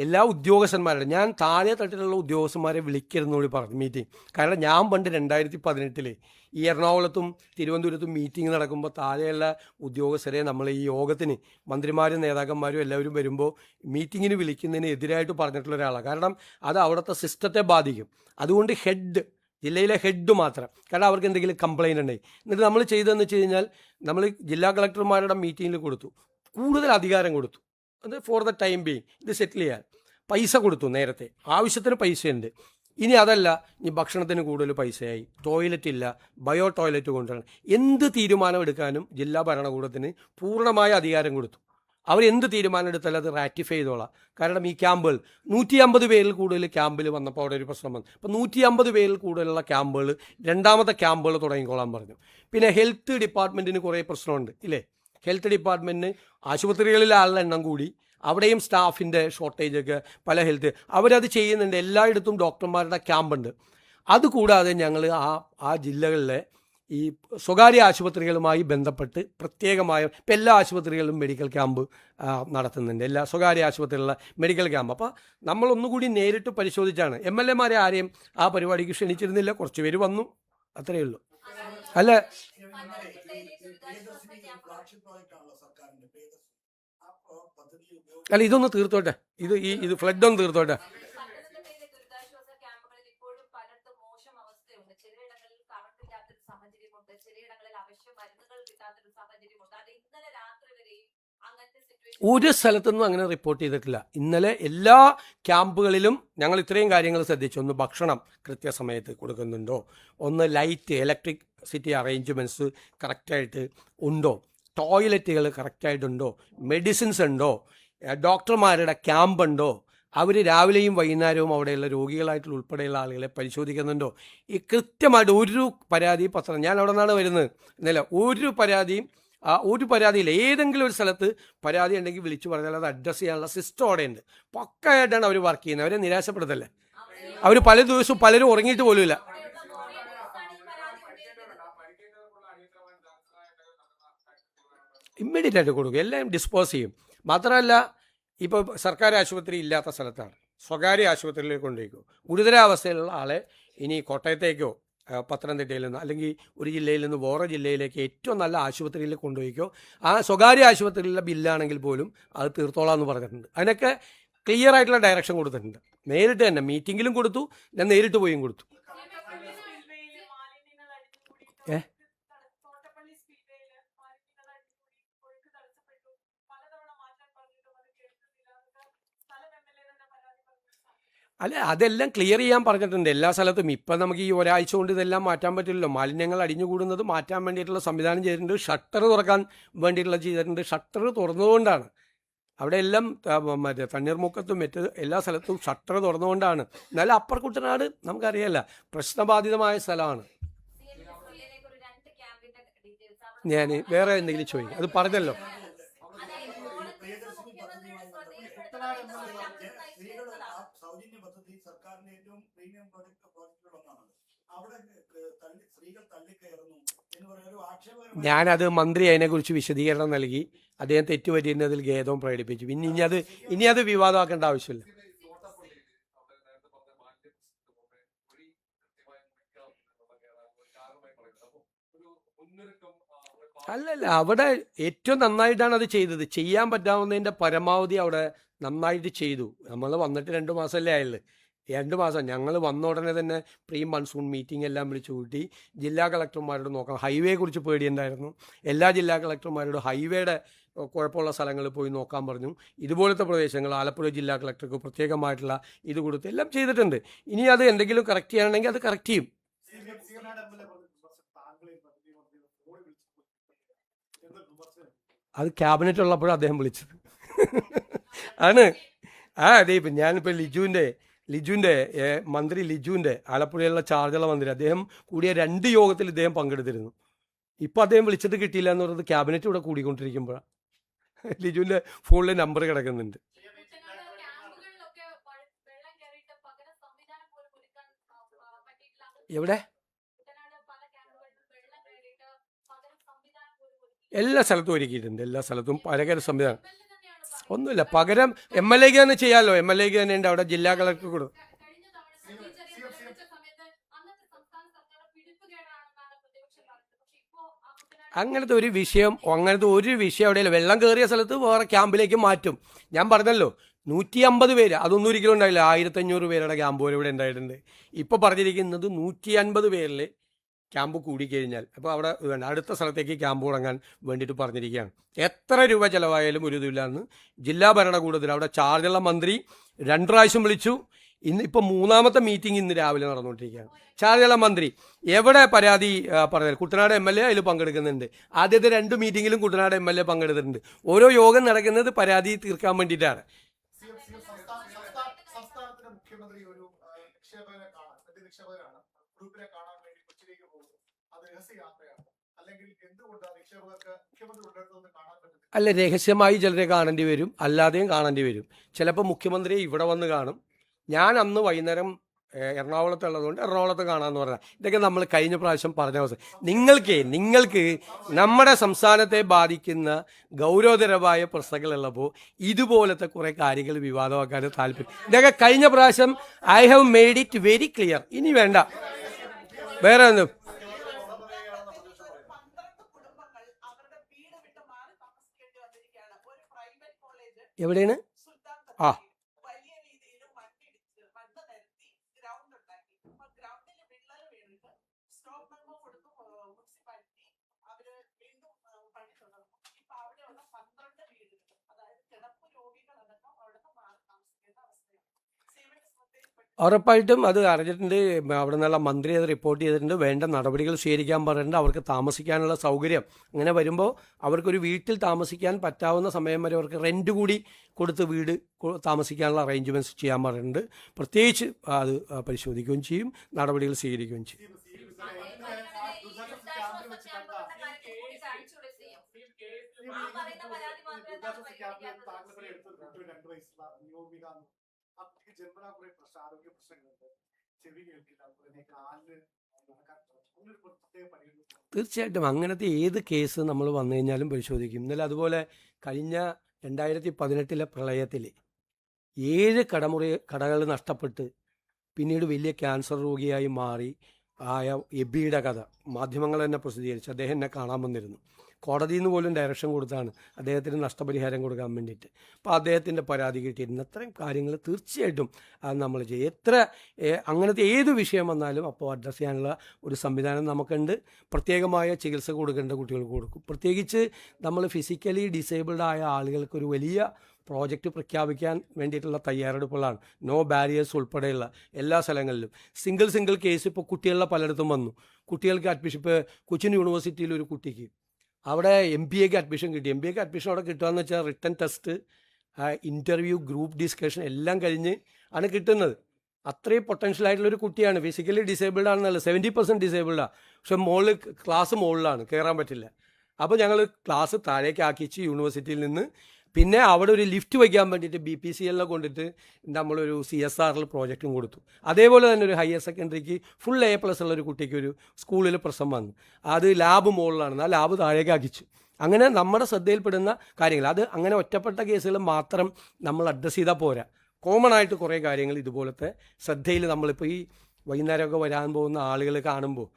എല്ലാ ഉദ്യോഗസ്ഥന്മാരുടെ, ഞാൻ താഴെ തട്ടിലുള്ള ഉദ്യോഗസ്ഥന്മാരെ വിളിക്കരുതെന്നോട് പറഞ്ഞു മീറ്റിംഗ്. കാരണം ഞാൻ പണ്ട് 2018 ഈ എറണാകുളത്തും തിരുവനന്തപുരത്തും മീറ്റിംഗ് നടക്കുമ്പോൾ താഴെയുള്ള ഉദ്യോഗസ്ഥരെ നമ്മൾ ഈ യോഗത്തിന് മന്ത്രിമാരും നേതാക്കന്മാരും എല്ലാവരും വരുമ്പോൾ മീറ്റിങ്ങിന് വിളിക്കുന്നതിന് എതിരായിട്ട് പറഞ്ഞിട്ടുള്ള ഒരാളാണ്. കാരണം അത് അവിടുത്തെ സിസ്റ്റത്തെ ബാധിക്കും. അതുകൊണ്ട് ജില്ലയിലെ ഹെഡ് മാത്രം, കാരണം അവർക്ക് എന്തെങ്കിലും കംപ്ലയിൻ്റ് ഉണ്ടെങ്കിൽ. എന്നിട്ട് നമ്മൾ ചെയ്തതെന്ന് വെച്ച് കഴിഞ്ഞാൽ നമ്മൾ ജില്ലാ കളക്ടർമാരുടെ മീറ്റിങ്ങിൽ കൊടുത്തു, കൂടുതൽ അധികാരം കൊടുത്തു. അത് ഫോർ ദ ടൈം ബീങ് ഇത് സെറ്റിൽ ചെയ്യാൻ പൈസ കൊടുത്തു. നേരത്തെ ആവശ്യത്തിന് പൈസയുണ്ട്. ഇനി അതല്ല, ഇനി ഭക്ഷണത്തിന് കൂടുതൽ പൈസയായി, ടോയ്ലറ്റ് ഇല്ല, ബയോ ടോയ്ലറ്റ് കൊണ്ടുവരണം. എന്ത് തീരുമാനം എടുക്കാനും ജില്ലാ ഭരണകൂടത്തിന് പൂർണ്ണമായ അധികാരം കൊടുത്തു. അവരെന്ത് തീരുമാനം എടുത്താലും അത് റാറ്റിഫൈ ചെയ്തോളാം. കാരണം ഈ ക്യാമ്പുകൾ 150 പേരിൽ കൂടുതൽ ക്യാമ്പിൽ വന്നപ്പോൾ അവിടെ ഒരു പ്രശ്നം വന്നു. അപ്പോൾ 150 പേരിൽ കൂടുതലുള്ള ക്യാമ്പുകൾ, രണ്ടാമത്തെ ക്യാമ്പുകൾ തുടങ്ങിക്കോളാൻ പറഞ്ഞു. പിന്നെ ഹെൽത്ത് ഡിപ്പാർട്ട്മെൻറ്റിന് കുറേ പ്രശ്നമുണ്ട് ഇല്ലേ? ഹെൽത്ത് ഡിപ്പാർട്ട്മെൻറ്റിന് ആശുപത്രികളിലെ ആളുടെ എണ്ണം കൂടി, അവിടെയും സ്റ്റാഫിൻ്റെ ഷോർട്ടേജൊക്കെ പല അവരത് ചെയ്യുന്നുണ്ട്. എല്ലായിടത്തും ഡോക്ടർമാരുടെ ക്യാമ്പുണ്ട്. അതുകൂടാതെ ഞങ്ങൾ ആ ജില്ലകളിലെ ഈ സ്വകാര്യ ആശുപത്രികളുമായി ബന്ധപ്പെട്ട് പ്രത്യേകമായ ഇപ്പം എല്ലാ ആശുപത്രികളിലും മെഡിക്കൽ ക്യാമ്പ് നടത്തുന്നുണ്ട്. എല്ലാ സ്വകാര്യ ആശുപത്രികളിലെ മെഡിക്കൽ ക്യാമ്പ്. അപ്പോൾ നമ്മളൊന്നുകൂടി നേരിട്ട് പരിശോധിച്ചാണ്. MLA ആരെയും ആ പരിപാടിക്ക് ക്ഷണിച്ചിരുന്നില്ല, കുറച്ച് പേര് വന്നു, അത്രയേ ഉള്ളൂ. അല്ല അല്ല ഇതൊന്ന് തീർത്തോട്ടെ, ഇത് ഫ്ലഡ് ഒന്ന് തീർത്തോട്ടെ. ഒരു സ്ഥലത്തുനിന്നും അങ്ങനെ റിപ്പോർട്ട് ചെയ്തിട്ടില്ല. ഇന്നലെ എല്ലാ ക്യാമ്പുകളിലും ഞങ്ങൾ ഇത്രയും കാര്യങ്ങൾ ശ്രദ്ധിച്ചു. ഒന്ന് ഭക്ഷണം കൃത്യസമയത്ത് കൊടുക്കുന്നുണ്ടോ, ഒന്ന് ലൈറ്റ് ഇലക്ട്രിസിറ്റി അറേഞ്ച്മെൻറ്റ്സ് കറക്റ്റായിട്ട് ഉണ്ടോ, ടോയ്ലറ്റുകൾ കറക്റ്റായിട്ടുണ്ടോ, മെഡിസിൻസ് ഉണ്ടോ, ഡോക്ടർമാരുടെ ക്യാമ്പുണ്ടോ, അവർ രാവിലെയും വൈകുന്നേരവും അവിടെയുള്ള രോഗികളായിട്ടുള്ള ഉൾപ്പെടെയുള്ള ആളുകളെ പരിശോധിക്കുന്നുണ്ടോ. ഈ കൃത്യമായിട്ട് ഒരു പരാതി പത്രം, ഞാൻ അവിടെ നിന്നാണ് വരുന്നത്, ഇന്നലെ ഒരു പരാതിയില്ല. ഏതെങ്കിലും ഒരു സ്ഥലത്ത് പരാതി ഉണ്ടെങ്കിൽ വിളിച്ചു പറഞ്ഞാൽ അത് അഡ്രസ്സ് ചെയ്യാനുള്ള സിസ്റ്റം അവിടെ ഉണ്ട്. പക്കയായിട്ടാണ് അവർ വർക്ക് ചെയ്യുന്നത്. അവരെ നിരാശപ്പെടുത്തല്ലേ. അവർ പല ദിവസവും പലരും ഉറങ്ങിയിട്ട് പോലുമില്ല. ഇമ്മീഡിയറ്റ് ആയിട്ട് കൊടുക്കും, എല്ലാം ഡിസ്പോസ് ചെയ്യും. മാത്രമല്ല, ഇപ്പോൾ സർക്കാർ ആശുപത്രി ഇല്ലാത്ത സ്ഥലത്താണ് സ്വകാര്യ ആശുപത്രിയിലേക്ക് കൊണ്ടുപോയിക്കോ. ഗുരുതരാവസ്ഥയിലുള്ള ആളെ ഇനി കോട്ടയത്തേക്കോ പത്തനംതിട്ടയിൽ നിന്ന് അല്ലെങ്കിൽ ഒരു ജില്ലയിൽ നിന്ന് വേറെ ജില്ലയിലേക്ക് ഏറ്റവും നല്ല ആശുപത്രിയിൽ കൊണ്ടുപോയിക്കോ. ആ സ്വകാര്യ ആശുപത്രിയിലെ ബില്ലാണെങ്കിൽ പോലും അത് തീർത്തോളാം എന്ന് പറഞ്ഞിട്ടുണ്ട്. അതിനൊക്കെ ക്ലിയർ ആയിട്ടുള്ള ഡയറക്ഷൻ കൊടുത്തിട്ടുണ്ട്. നേരിട്ട് തന്നെ മീറ്റിങ്ങിലും കൊടുത്തു, ഞാൻ നേരിട്ട് പോയും കൊടുത്തു. അല്ല, അതെല്ലാം ക്ലിയർ ചെയ്യാൻ പറഞ്ഞിട്ടുണ്ട് എല്ലാ സ്ഥലത്തും. ഇപ്പം നമുക്ക് ഈ ഒരാഴ്ച കൊണ്ട് ഇതെല്ലാം മാറ്റാൻ പറ്റില്ലല്ലോ. മാലിന്യങ്ങൾ അടിഞ്ഞുകൂടുന്നത് മാറ്റാൻ വേണ്ടിയിട്ടുള്ള സംവിധാനം ചെയ്തിട്ടുണ്ട്. ഷട്ടർ തുറക്കാൻ വേണ്ടിയിട്ടുള്ള ചെയ്തിട്ടുണ്ട്. ഷട്ടർ തുറന്നുകൊണ്ടാണ് അവിടെ എല്ലാം മറ്റേ തണ്ണീർമുക്കത്തും എല്ലാ സ്ഥലത്തും ഷട്ടർ തുറന്നുകൊണ്ടാണ്. എന്നാലും അപ്പർ കുട്ടനാട് നമുക്കറിയാമല്ല, പ്രശ്നബാധിതമായ സ്ഥലമാണ്. ഞാൻ വേറെ എന്തെങ്കിലും ചോദിക്കാം, അത് പറഞ്ഞല്ലോ. ഞാനത് മന്ത്രി അതിനെക്കുറിച്ച് വിശദീകരണം നൽകി. അദ്ദേഹം തെറ്റുപറ്റിയിരുന്നതിൽ ഖേദവും പ്രകടിപ്പിച്ചു. ഇനി അത് വിവാദമാക്കേണ്ട ആവശ്യമില്ല. അല്ലല്ല, അവിടെ ഏറ്റവും നന്നായിട്ടാണ് അത് ചെയ്തത്. ചെയ്യാൻ പറ്റാവുന്നതിൻ്റെ പരമാവധി അവിടെ നന്നായിട്ട് ചെയ്തു. നമ്മൾ വന്നിട്ട് 2 മാസമല്ലേ ആയുള്ളൂ. 2 മാസം ഞങ്ങൾ വന്ന ഉടനെ തന്നെ പ്രീ മൺസൂൺ മീറ്റിംഗ് എല്ലാം വിളിച്ചു കൂട്ടി. ജില്ലാ കളക്ടർമാരോട് നോക്കാം, ഹൈവേ കുറിച്ച് പേടിയുണ്ടായിരുന്നു. എല്ലാ ജില്ലാ കളക്ടർമാരോട് ഹൈവേയുടെ കുഴപ്പമുള്ള സ്ഥലങ്ങളിൽ പോയി നോക്കാൻ പറഞ്ഞു. ഇതുപോലത്തെ പ്രദേശങ്ങൾ ആലപ്പുഴ ജില്ലാ കളക്ടർക്ക് പ്രത്യേകമായിട്ടുള്ള ഇത് കൊടുത്ത് എല്ലാം ചെയ്തിട്ടുണ്ട്. ഇനി അത് എന്തെങ്കിലും കറക്റ്റ് ചെയ്യണമെങ്കിൽ അത് കറക്റ്റ് ചെയ്യും. അത് ക്യാബിനറ്റ് ഉള്ളപ്പോഴും അദ്ദേഹം വിളിച്ചത് ആണ്. അതെ, ഇപ്പം ഞാനിപ്പോൾ ലിജുവിൻ്റെ മന്ത്രി ലിജുവിൻ്റെ ആലപ്പുഴയിലുള്ള ചാർജുള്ള മന്ത്രി, അദ്ദേഹം കൂടിയ 2 യോഗത്തിൽ ഇദ്ദേഹം പങ്കെടുത്തിരുന്നു. ഇപ്പം അദ്ദേഹം വിളിച്ചിട്ട് കിട്ടിയില്ല എന്ന് പറയുന്നത് ക്യാബിനറ്റ് ഇവിടെ കൂടിക്കൊണ്ടിരിക്കുമ്പോഴാണ്. ലിജുവിൻ്റെ ഫോണിൽ നമ്പർ കിടക്കുന്നുണ്ട്. എവിടെ? എല്ലാ സ്ഥലത്തും ഒരുക്കിയിട്ടുണ്ട്. എല്ലാ സ്ഥലത്തും പലകര സംവിധാനം. ഒന്നുമില്ല, പകരം എം എൽ എക്ക് തന്നെ ചെയ്യാമല്ലോ. എം എൽ എക്ക് തന്നെ ഉണ്ട് അവിടെ ജില്ലാ കളക്ടർ കൊടുക്കും. അങ്ങനത്തെ ഒരു വിഷയം അവിടെയല്ല. വെള്ളം കയറിയ സ്ഥലത്ത് വേറെ ക്യാമ്പിലേക്ക് മാറ്റും. ഞാൻ പറഞ്ഞല്ലോ 150 പേര്, അതൊന്നും ഒരിക്കലും ഉണ്ടായില്ല. 1500 പേരുടെ ക്യാമ്പ് പോലെ ഇവിടെ ഉണ്ടായിട്ടുണ്ട്. ഇപ്പോൾ പറഞ്ഞിരിക്കുന്നത് 150 പേരിൽ ക്യാമ്പ് കൂടിക്കഴിഞ്ഞാൽ അപ്പോൾ അവിടെ അടുത്ത സ്ഥലത്തേക്ക് ക്യാമ്പ് തുടങ്ങാൻ വേണ്ടിയിട്ട് പറഞ്ഞിരിക്കുകയാണ്. എത്ര രൂപ ചിലവായാലും ഒരു ഇതില്ലാന്ന് ജില്ലാ ഭരണകൂടത്തിൽ അവിടെ ചാർജുള്ള മന്ത്രി 2 പ്രാവശ്യം വിളിച്ചു. ഇപ്പോൾ 3ാമത്തെ മീറ്റിംഗ് ഇന്ന് രാവിലെ നടന്നുകൊണ്ടിരിക്കുകയാണ്. ചാർജുള്ള മന്ത്രി എവിടെ പരാതി പറഞ്ഞാൽ കുട്ടനാട് MLA അതിൽ പങ്കെടുക്കുന്നുണ്ട്. ആദ്യത്തെ 2 മീറ്റിങ്ങിലും കുട്ടനാട് MLA പങ്കെടുത്തിട്ടുണ്ട്. ഓരോ യോഗം നടക്കുന്നത് പരാതി തീർക്കാൻ വേണ്ടിയിട്ടാണ്. അല്ല, രഹസ്യമായി ചിലരെ കാണേണ്ടി വരും, അല്ലാതെയും കാണേണ്ടി വരും. ചിലപ്പോൾ മുഖ്യമന്ത്രിയെ ഇവിടെ വന്ന് കാണും. ഞാൻ അന്ന് വൈകുന്നേരം എറണാകുളത്തുള്ളതുകൊണ്ട് എറണാകുളത്ത് കാണാമെന്ന് പറഞ്ഞാൽ ഇതൊക്കെ നമ്മൾ കഴിഞ്ഞ പ്രാവശ്യം പറഞ്ഞ അവസ്ഥ. നിങ്ങൾക്ക് നമ്മുടെ സംസ്ഥാനത്തെ ബാധിക്കുന്ന ഗൗരവതരമായ പ്രശ്നങ്ങളുള്ളപ്പോൾ ഇതുപോലത്തെ കുറേ കാര്യങ്ങൾ വിവാദമാക്കാൻ താല്പര്യം. ഇതൊക്കെ കഴിഞ്ഞ പ്രാവശ്യം I have made it very clear. ഇനി വേണ്ട വേറെ ഒന്നും. എവിടെയാണ്? ആ, ഉറപ്പായിട്ടും അത് അറിഞ്ഞിട്ടുണ്ട്. അവിടെ നിന്നുള്ള മന്ത്രി അത് റിപ്പോർട്ട് ചെയ്തിട്ടുണ്ട്. വേണ്ട നടപടികൾ സ്വീകരിക്കാൻ പറഞ്ഞിട്ടുണ്ട്. അവർക്ക് താമസിക്കാനുള്ള സൗകര്യം അങ്ങനെ വരുമ്പോൾ അവർക്കൊരു വീട്ടിൽ താമസിക്കാൻ പറ്റാവുന്ന സമയം വരെ അവർക്ക് റെൻറ്റ് കൂടി കൊടുത്ത് വീട് താമസിക്കാനുള്ള അറേഞ്ച്മെൻറ്റ്സ് ചെയ്യാൻ പറഞ്ഞിട്ടുണ്ട്. പ്രത്യേകിച്ച് അത് പരിശോധിക്കുകയും ചെയ്യും, നടപടികൾ സ്വീകരിക്കുകയും ചെയ്യും. തീർച്ചയായിട്ടും അങ്ങനത്തെ ഏത് കേസ് നമ്മൾ വന്നു കഴിഞ്ഞാലും പരിശോധിക്കും. ഇന്നലെ അതുപോലെ കഴിഞ്ഞ 2018 പ്രളയത്തിൽ 7 കടകൾ നഷ്ടപ്പെട്ട് പിന്നീട് വലിയ ക്യാൻസർ രോഗിയായി മാറി ആയ എബിയുടെ കഥ മാധ്യമങ്ങൾ തന്നെ പ്രസിദ്ധീകരിച്ചു. അദ്ദേഹം എന്നെ കാണാൻ വന്നിരുന്നു. കോടതിയിൽ നിന്ന് പോലും ഡയറക്ഷൻ കൊടുത്താണ് അദ്ദേഹത്തിന് നഷ്ടപരിഹാരം കൊടുക്കാൻ വേണ്ടിയിട്ട്. അപ്പോൾ അദ്ദേഹത്തിൻ്റെ പരാതി കിട്ടിയിരുന്നു. അത്രയും കാര്യങ്ങൾ തീർച്ചയായിട്ടും അത് നമ്മൾ ചെയ്യും. അങ്ങനത്തെ ഏത് വിഷയം വന്നാലും അപ്പോൾ അഡ്രസ്സ് ചെയ്യാനുള്ള ഒരു സംവിധാനം നമുക്കുണ്ട്. പ്രത്യേകമായ ചികിത്സ കൊടുക്കേണ്ട കുട്ടികൾക്ക് കൊടുക്കും. പ്രത്യേകിച്ച് നമ്മൾ ഫിസിക്കലി ഡിസേബിൾഡ് ആയ ആളുകൾക്കൊരു വലിയ പ്രോജക്റ്റ് പ്രഖ്യാപിക്കാൻ വേണ്ടിയിട്ടുള്ള തയ്യാറെടുപ്പുകളാണ്. നോ ബാരിയേഴ്സ് ഉൾപ്പെടെയുള്ള എല്ലാ സ്ഥലങ്ങളിലും സിംഗിൾ കേസ് ഇപ്പോൾ കുട്ടികളുടെ പലയിടത്തും വന്നു. കുട്ടികൾക്ക് അഡ്മിഷൻ ഇപ്പോൾ കൊച്ചിൻ യൂണിവേഴ്സിറ്റിയിൽ ഒരു കുട്ടിക്ക് അവിടെ MBAക്ക് അഡ്മിഷൻ കിട്ടി. MBAക്ക് അഡ്മിഷൻ അവിടെ കിട്ടുകയെന്ന് വെച്ചാൽ written test, interview, group discussion എല്ലാം കഴിഞ്ഞ് ആണ് കിട്ടുന്നത്. അത്രയും പൊട്ടൻഷ്യൽ ആയിട്ടുള്ളൊരു കുട്ടിയാണ്. ഫിസിക്കലി ഡിസേബിൾഡ് ആണെന്നല്ല, 70% ഡിസേബിൾഡാണ്. പക്ഷെ ക്ലാസ് മുകളിലാണ്, കയറാൻ പറ്റില്ല. അപ്പോൾ ഞങ്ങൾ ക്ലാസ് താഴേക്ക് ആക്കിച്ച് യൂണിവേഴ്സിറ്റിയിൽ നിന്ന് പിന്നെ അവിടെ ഒരു ലിഫ്റ്റ് വയ്ക്കാൻ വേണ്ടിയിട്ട് BPCL കൊണ്ടിട്ട് നമ്മളൊരു CSRL പ്രോജക്റ്റും കൊടുത്തു. അതേപോലെ തന്നെ ഒരു ഹയർ സെക്കൻഡറിക്ക് ഫുൾ A+ ഉള്ളൊരു കുട്ടിക്ക് ഒരു സ്കൂളിൽ പ്രശ്നം വന്നു. അത് ലാബ് മുകളിലാണ്, ആ ലാബ് താഴേക്ക് ആക്കിച്ചു. അങ്ങനെ നമ്മുടെ ശ്രദ്ധയിൽപ്പെടുന്ന കാര്യങ്ങൾ, അത് അങ്ങനെ ഒറ്റപ്പെട്ട കേസുകൾ മാത്രം നമ്മൾ അഡ്രസ്സ് ചെയ്താൽ പോരാ. കോമൺ ആയിട്ട് കുറേ കാര്യങ്ങൾ ഇതുപോലത്തെ ശ്രദ്ധയിൽ നമ്മളിപ്പോൾ ഈ വൈകുന്നേരമൊക്കെ വരാൻ പോകുന്ന ആളുകൾ കാണുമ്പോൾ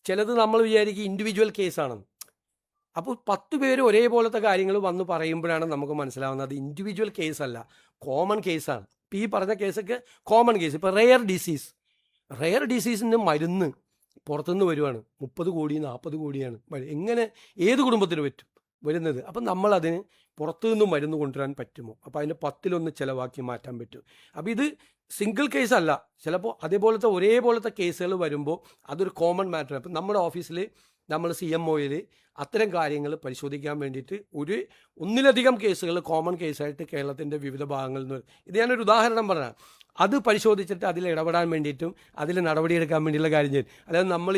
ചിലത് നമ്മൾ വിചാരിക്കും ഇൻഡിവിജ്വൽ കേസാണെന്ന്. അപ്പോൾ 10 പേര് ഒരേപോലത്തെ കാര്യങ്ങൾ വന്ന് പറയുമ്പോഴാണ് നമുക്ക് മനസ്സിലാവുന്നത് അത് ഇൻഡിവിജ്വൽ കേസല്ല, കോമൺ കേസാണ്. ഇപ്പോൾ ഈ പറഞ്ഞ കേസൊക്കെ കോമൺ കേസ്. ഇപ്പോൾ റെയർ ഡിസീസിൻ്റെ മരുന്ന് പുറത്തുനിന്ന് വരുവാണ്. 30 കോടി 40 കോടിയാണ്. എങ്ങനെ ഏത് കുടുംബത്തിന് പറ്റും വരുന്നത്? അപ്പം നമ്മളതിന് പുറത്തുനിന്ന് മരുന്ന് കൊണ്ടുവരാൻ പറ്റുമോ? അപ്പോൾ അതിൻ്റെ 10-1 ചിലവാക്കി മാറ്റാൻ പറ്റും. അപ്പോൾ ഇത് സിംഗിൾ കേസല്ല. ചിലപ്പോൾ അതേപോലത്തെ ഒരേപോലത്തെ കേസുകൾ വരുമ്പോൾ അതൊരു കോമൺ മാറ്ററാണ്. അപ്പം നമ്മുടെ ഓഫീസിൽ നമ്മൾ CMOയിൽ അത്തരം കാര്യങ്ങൾ പരിശോധിക്കാൻ വേണ്ടിയിട്ട് ഒന്നിലധികം കേസുകൾ കോമൺ കേസായിട്ട് കേരളത്തിൻ്റെ വിവിധ ഭാഗങ്ങളിൽ നിന്ന് ഇത് ഞാനൊരു ഉദാഹരണം പറഞ്ഞാൽ അത് പരിശോധിച്ചിട്ട് അതിൽ ഇടപെടാൻ വേണ്ടിയിട്ടും അതിൽ നടപടിയെടുക്കാൻ വേണ്ടിയുള്ള കാര്യം ചെയ്യും. അതായത് നമ്മൾ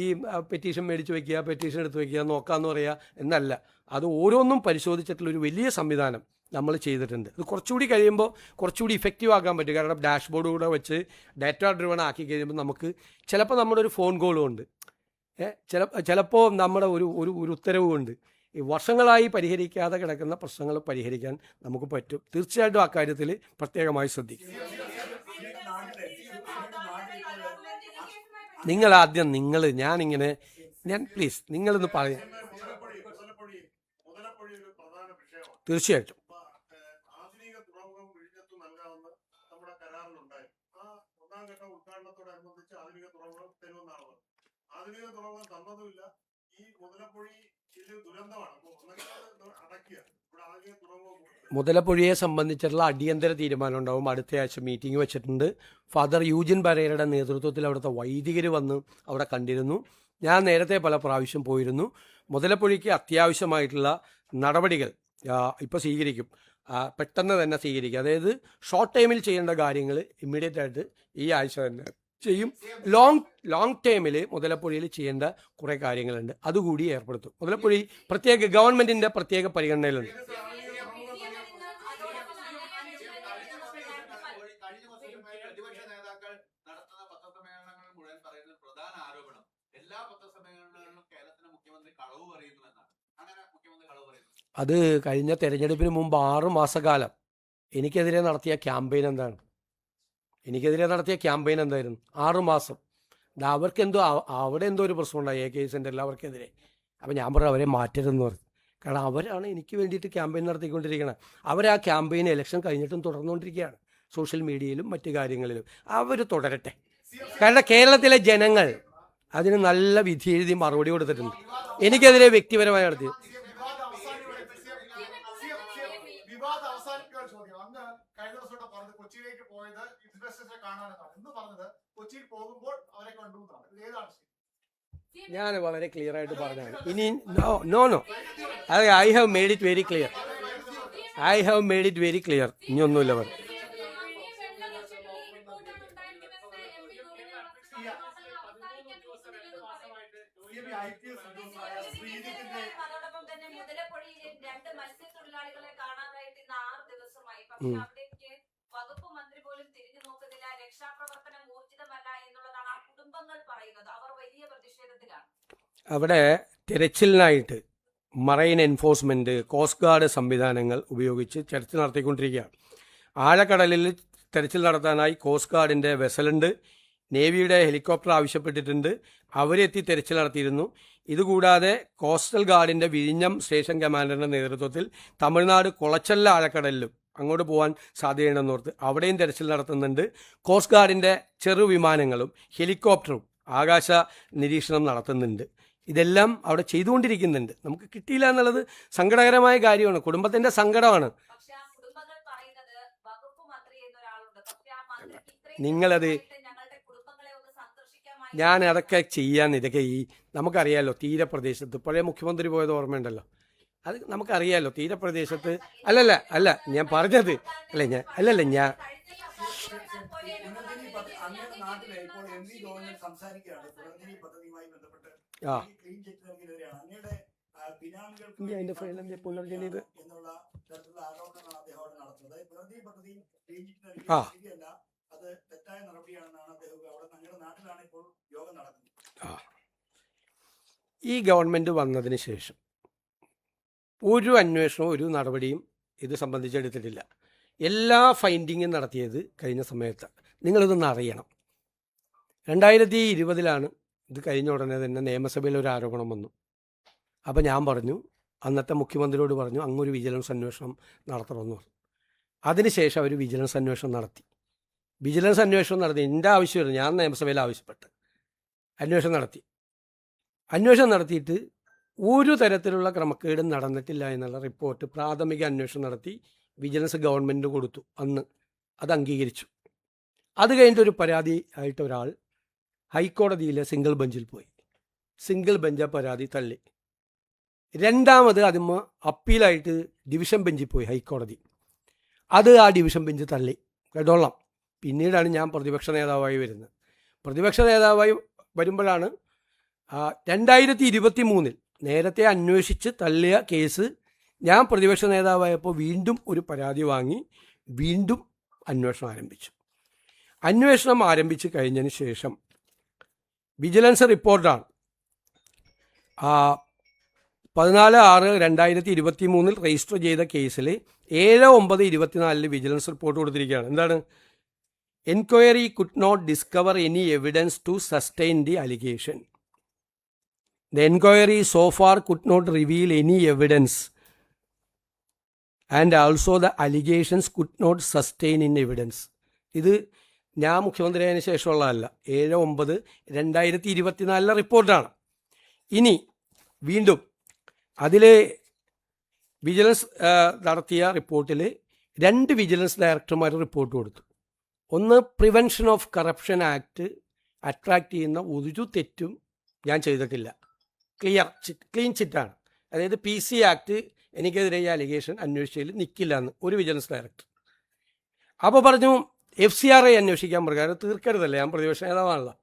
ഈ പെറ്റീഷൻ മേടിച്ച് വയ്ക്കുക, പെറ്റീഷൻ എടുത്ത് വയ്ക്കുക, നോക്കാമെന്ന് പറയുക എന്നല്ല. അത് ഓരോന്നും പരിശോധിച്ചിട്ടുള്ളൊരു വലിയ സംവിധാനം നമ്മൾ ചെയ്തിട്ടുണ്ട്. അത് കുറച്ചുകൂടി കഴിയുമ്പോൾ കുറച്ചുകൂടി ഇഫക്റ്റീവ് ആക്കാൻ പറ്റും. കാരണം ഡാഷ്ബോർഡ് കൂടെ വെച്ച് ഡാറ്റ ഡ്രിവൺ ആക്കി കഴിയുമ്പോൾ നമുക്ക് ചിലപ്പോൾ നമ്മുടെ ഒരു ഫോൺ കോളും ഉണ്ട്, ചിലപ്പോൾ നമ്മുടെ ഒരു ഉത്തരവ് കൊണ്ട് ഈ വർഷങ്ങളായി പരിഹരിക്കാതെ കിടക്കുന്ന പ്രശ്നങ്ങൾ പരിഹരിക്കാൻ നമുക്ക് പറ്റും. തീർച്ചയായിട്ടും അക്കാര്യത്തിൽ പ്രത്യേകമായി ശ്രദ്ധിക്കും. ഞാൻ പ്ലീസ് നിങ്ങളൊന്ന് പറയാം. തീർച്ചയായിട്ടും മുതലപ്പൊഴിയെ സംബന്ധിച്ചിട്ടുള്ള അടിയന്തര തീരുമാനം ഉണ്ടാവും. അടുത്ത ആഴ്ച മീറ്റിംഗ് വെച്ചിട്ടുണ്ട്. ഫാദർ യൂജിൻ ബരേരയുടെ നേതൃത്വത്തിൽ അവിടുത്തെ വൈദികർ വന്ന് അവിടെ കണ്ടിരുന്നു. ഞാൻ നേരത്തെ പല പ്രാവശ്യം പോയിരുന്നു. മുതലപ്പൊഴിക്ക് അത്യാവശ്യമായിട്ടുള്ള നടപടികൾ ഇപ്പോൾ സ്വീകരിക്കും, പെട്ടെന്ന് തന്നെ സ്വീകരിക്കും. അതായത് ഷോർട്ട് ടൈമിൽ ചെയ്യേണ്ട കാര്യങ്ങൾ ഇമ്മീഡിയറ്റ് ആയിട്ട് ഈ ആഴ്ച തന്നെ ചെയ്യും. ലോങ് ടൈമിൽ മുതലപ്പൊഴിയിൽ ചെയ്യേണ്ട കുറേ കാര്യങ്ങളുണ്ട്, അതുകൂടി ഏർപ്പെടുത്തും. മുതലപ്പൊഴി ഗവൺമെൻറ്റിൻ്റെ പ്രത്യേക പരിഗണനയിലുണ്ട്. അത് കഴിഞ്ഞ തെരഞ്ഞെടുപ്പിന് മുമ്പ് 6 മാസക്കാലം എനിക്കെതിരെ നടത്തിയ ക്യാമ്പയിൻ എന്തായിരുന്നു? 6 മാസം. അവർക്കെന്തോ അവിടെ എന്തോ ഒരു പ്രശ്നം ഉണ്ടായി AK സെൻ്ററിൽ അവർക്കെതിരെ. അപ്പോൾ ഞാൻ പറഞ്ഞു അവരെ മാറ്റരുതെന്ന് പറഞ്ഞു. കാരണം അവരാണ് എനിക്ക് വേണ്ടിയിട്ട് ക്യാമ്പയിൻ നടത്തിക്കൊണ്ടിരിക്കുന്നത്. ആ ക്യാമ്പയിൻ ഇലക്ഷൻ കഴിഞ്ഞിട്ടും തുടർന്നുകൊണ്ടിരിക്കുകയാണ്. സോഷ്യൽ മീഡിയയിലും മറ്റു കാര്യങ്ങളിലും അവർ തുടരട്ടെ. കാരണം കേരളത്തിലെ ജനങ്ങൾ അതിന് നല്ല വിധി എഴുതി മറുപടി കൊടുത്തിട്ടുണ്ട്. എനിക്കെതിരെ വ്യക്തിപരമായി നടത്തി. ഞാൻ വളരെ ക്ലിയർ ആയിട്ട് പറഞ്ഞാണ്. ഇനി no I have made it very clear. ഇനി ഒന്നുമില്ല പറഞ്ഞു. വകുപ്പ് മന്ത്രി പോലും തിരിഞ്ഞു നോക്കുന്നില്ല, രക്ഷാപ്രവർത്തനം ഊർജിതമല്ല എന്നുള്ളതാണ് ആ കുടുംബങ്ങൾ പറയുന്നത്. അവർ വലിയ പ്രതിഷേധത്തിലാണ്. അവിടെ തിരച്ചിലിനായിട്ട് മറൈൻ എൻഫോഴ്സ്മെന്റ്, കോസ്റ്റ് ഗാർഡ് സംവിധാനങ്ങൾ ഉപയോഗിച്ച് തെരച്ചിൽ നടത്തിക്കൊണ്ടിരിക്കുകയാണ്. ആഴക്കടലിൽ തെരച്ചിൽ നടത്താനായി കോസ്റ്റ് ഗാർഡിൻ്റെ വെസലുണ്ട്, നേവിയുടെ ഹെലികോപ്റ്റർ ആവശ്യപ്പെട്ടിട്ടുണ്ട്. അവരെത്തി തെരച്ചിൽ നടത്തിയിരുന്നു. ഇതുകൂടാതെ കോസ്റ്റൽ ഗാർഡിൻ്റെ വിഴിഞ്ഞം സ്റ്റേഷൻ കമാൻഡറിൻ്റെ നേതൃത്വത്തിൽ തമിഴ്നാട് കുളച്ചല്ല ആഴക്കടലിലും അങ്ങോട്ട് പോകാൻ സാധ്യതയുണ്ടെന്നോർത്ത് അവിടെയും തെരച്ചിൽ നടത്തുന്നുണ്ട്. കോസ്റ്റ് ഗാർഡിൻ്റെ ചെറുവിമാനങ്ങളും ഹെലികോപ്റ്ററും ആകാശ നിരീക്ഷണം നടത്തുന്നുണ്ട്. ഇതെല്ലാം അവിടെ ചെയ്തുകൊണ്ടിരിക്കുന്നുണ്ട്. നമുക്ക് കിട്ടിയില്ല എന്നുള്ളത് സങ്കടകരമായ കാര്യമാണ്, കുടുംബത്തിൻ്റെ സങ്കടമാണ്. നിങ്ങളത് ഞാൻ അതൊക്കെ ഇതൊക്കെ നമുക്കറിയാമല്ലോ. തീരപ്രദേശത്ത് പഴയ മുഖ്യമന്ത്രി പോയത് ഓർമ്മയുണ്ടല്ലോ, അത് നമുക്കറിയാമല്ലോ. തീരപ്രദേശത്ത് അല്ല ഞാൻ പറഞ്ഞത് ഞാൻ അതിന്റെ ഫയലിന്റെ പുനർജനിത് ഈ ഗവൺമെന്റ് വന്നതിന് ശേഷം ഒരു അന്വേഷണവും ഒരു നടപടിയും ഇത് സംബന്ധിച്ചെടുത്തിട്ടില്ല. എല്ലാ ഫൈൻഡിങ്ങും നടത്തിയത് കഴിഞ്ഞ സമയത്ത്. നിങ്ങളിതൊന്ന് അറിയണം. 2020 ഇത് കഴിഞ്ഞ ഉടനെ തന്നെ നിയമസഭയിൽ ഒരു ആരോപണം വന്നു. അപ്പോൾ ഞാൻ പറഞ്ഞു, അന്നത്തെ മുഖ്യമന്ത്രിയോട് പറഞ്ഞു, അങ്ങൊരു വിജിലൻസ് അന്വേഷണം നടത്തണമെന്ന് പറഞ്ഞു. അതിനുശേഷം അവർ വിജിലൻസ് അന്വേഷണം നടത്തി. എൻ്റെ ആവശ്യമായിരുന്നു, ഞാൻ നിയമസഭയിൽ ആവശ്യപ്പെട്ട് അന്വേഷണം നടത്തിയിട്ട് ഒരു തരത്തിലുള്ള ക്രമക്കേടും നടന്നിട്ടില്ല എന്നുള്ള റിപ്പോർട്ട് പ്രാഥമിക അന്വേഷണം നടത്തി വിജിലൻസ് ഗവൺമെൻറ് കൊടുത്തു. അന്ന് അത് അംഗീകരിച്ചു. അത് കഴിഞ്ഞിട്ടൊരു പരാതി ആയിട്ട് ഒരാൾ ഹൈക്കോടതിയിലെ സിംഗിൾ ബെഞ്ചിൽ പോയി. സിംഗിൾ ബെഞ്ച് പരാതി തള്ളി. രണ്ടാമത് അതിന് അപ്പീലായിട്ട് ഡിവിഷൻ ബെഞ്ചിൽ പോയി ഹൈക്കോടതി. ആ ഡിവിഷൻ ബെഞ്ച് തള്ളി. കേട്ടോളാം. പിന്നീടാണ് ഞാൻ പ്രതിപക്ഷ നേതാവായി വരുന്നത്. പ്രതിപക്ഷ നേതാവായി വരുമ്പോഴാണ് 2023 നേരത്തെ അന്വേഷിച്ച് തള്ളിയ കേസ് ഞാൻ പ്രതിപക്ഷ നേതാവായപ്പോൾ വീണ്ടും ഒരു പരാതി വാങ്ങി വീണ്ടും അന്വേഷണം ആരംഭിച്ച് കഴിഞ്ഞതിന് ശേഷം വിജിലൻസ് റിപ്പോർട്ടാണ് 14/6/2023 രജിസ്റ്റർ ചെയ്ത കേസിൽ 7/9/24 വിജിലൻസ് റിപ്പോർട്ട് കൊടുത്തിരിക്കുകയാണ്. എന്താണ്? Enquiry could not discover any evidence to sustain the allegation. The enquiry so far could not reveal any evidence and also the allegations could not sustain in evidence. ഇത് ഞാൻ മുഖ്യമന്ത്രിയായതിനു ശേഷമുള്ളതല്ല, 7/9/2024 റിപ്പോർട്ടാണ്. ഇനി വീണ്ടും അതിൽ വിജിലൻസ് നടത്തിയ റിപ്പോർട്ടിൽ 2 വിജിലൻസ് ഡയറക്ടർമാർ റിപ്പോർട്ട് കൊടുത്തു. ഒന്ന്, prevention of corruption act attract ചെയ്യുന്ന ഒരു തെറ്റും ഞാൻ ചെയ്തിട്ടില്ല, ക്ലീൻ ചിറ്റാണ്. അതായത് PC ആക്ട് എനിക്കെതിരെ ഈ അലിഗേഷൻ അന്വേഷിച്ചതിൽ നിൽക്കില്ല എന്ന് ഒരു വിജിലൻസ് ഡയറക്ടർ. അപ്പോൾ പറഞ്ഞു FCRI അന്വേഷിക്കാൻ പ്രകാരം തീർക്കരുതല്ലേ, ഞാൻ പ്രതിപക്ഷ നേതാവാണല്ലോ,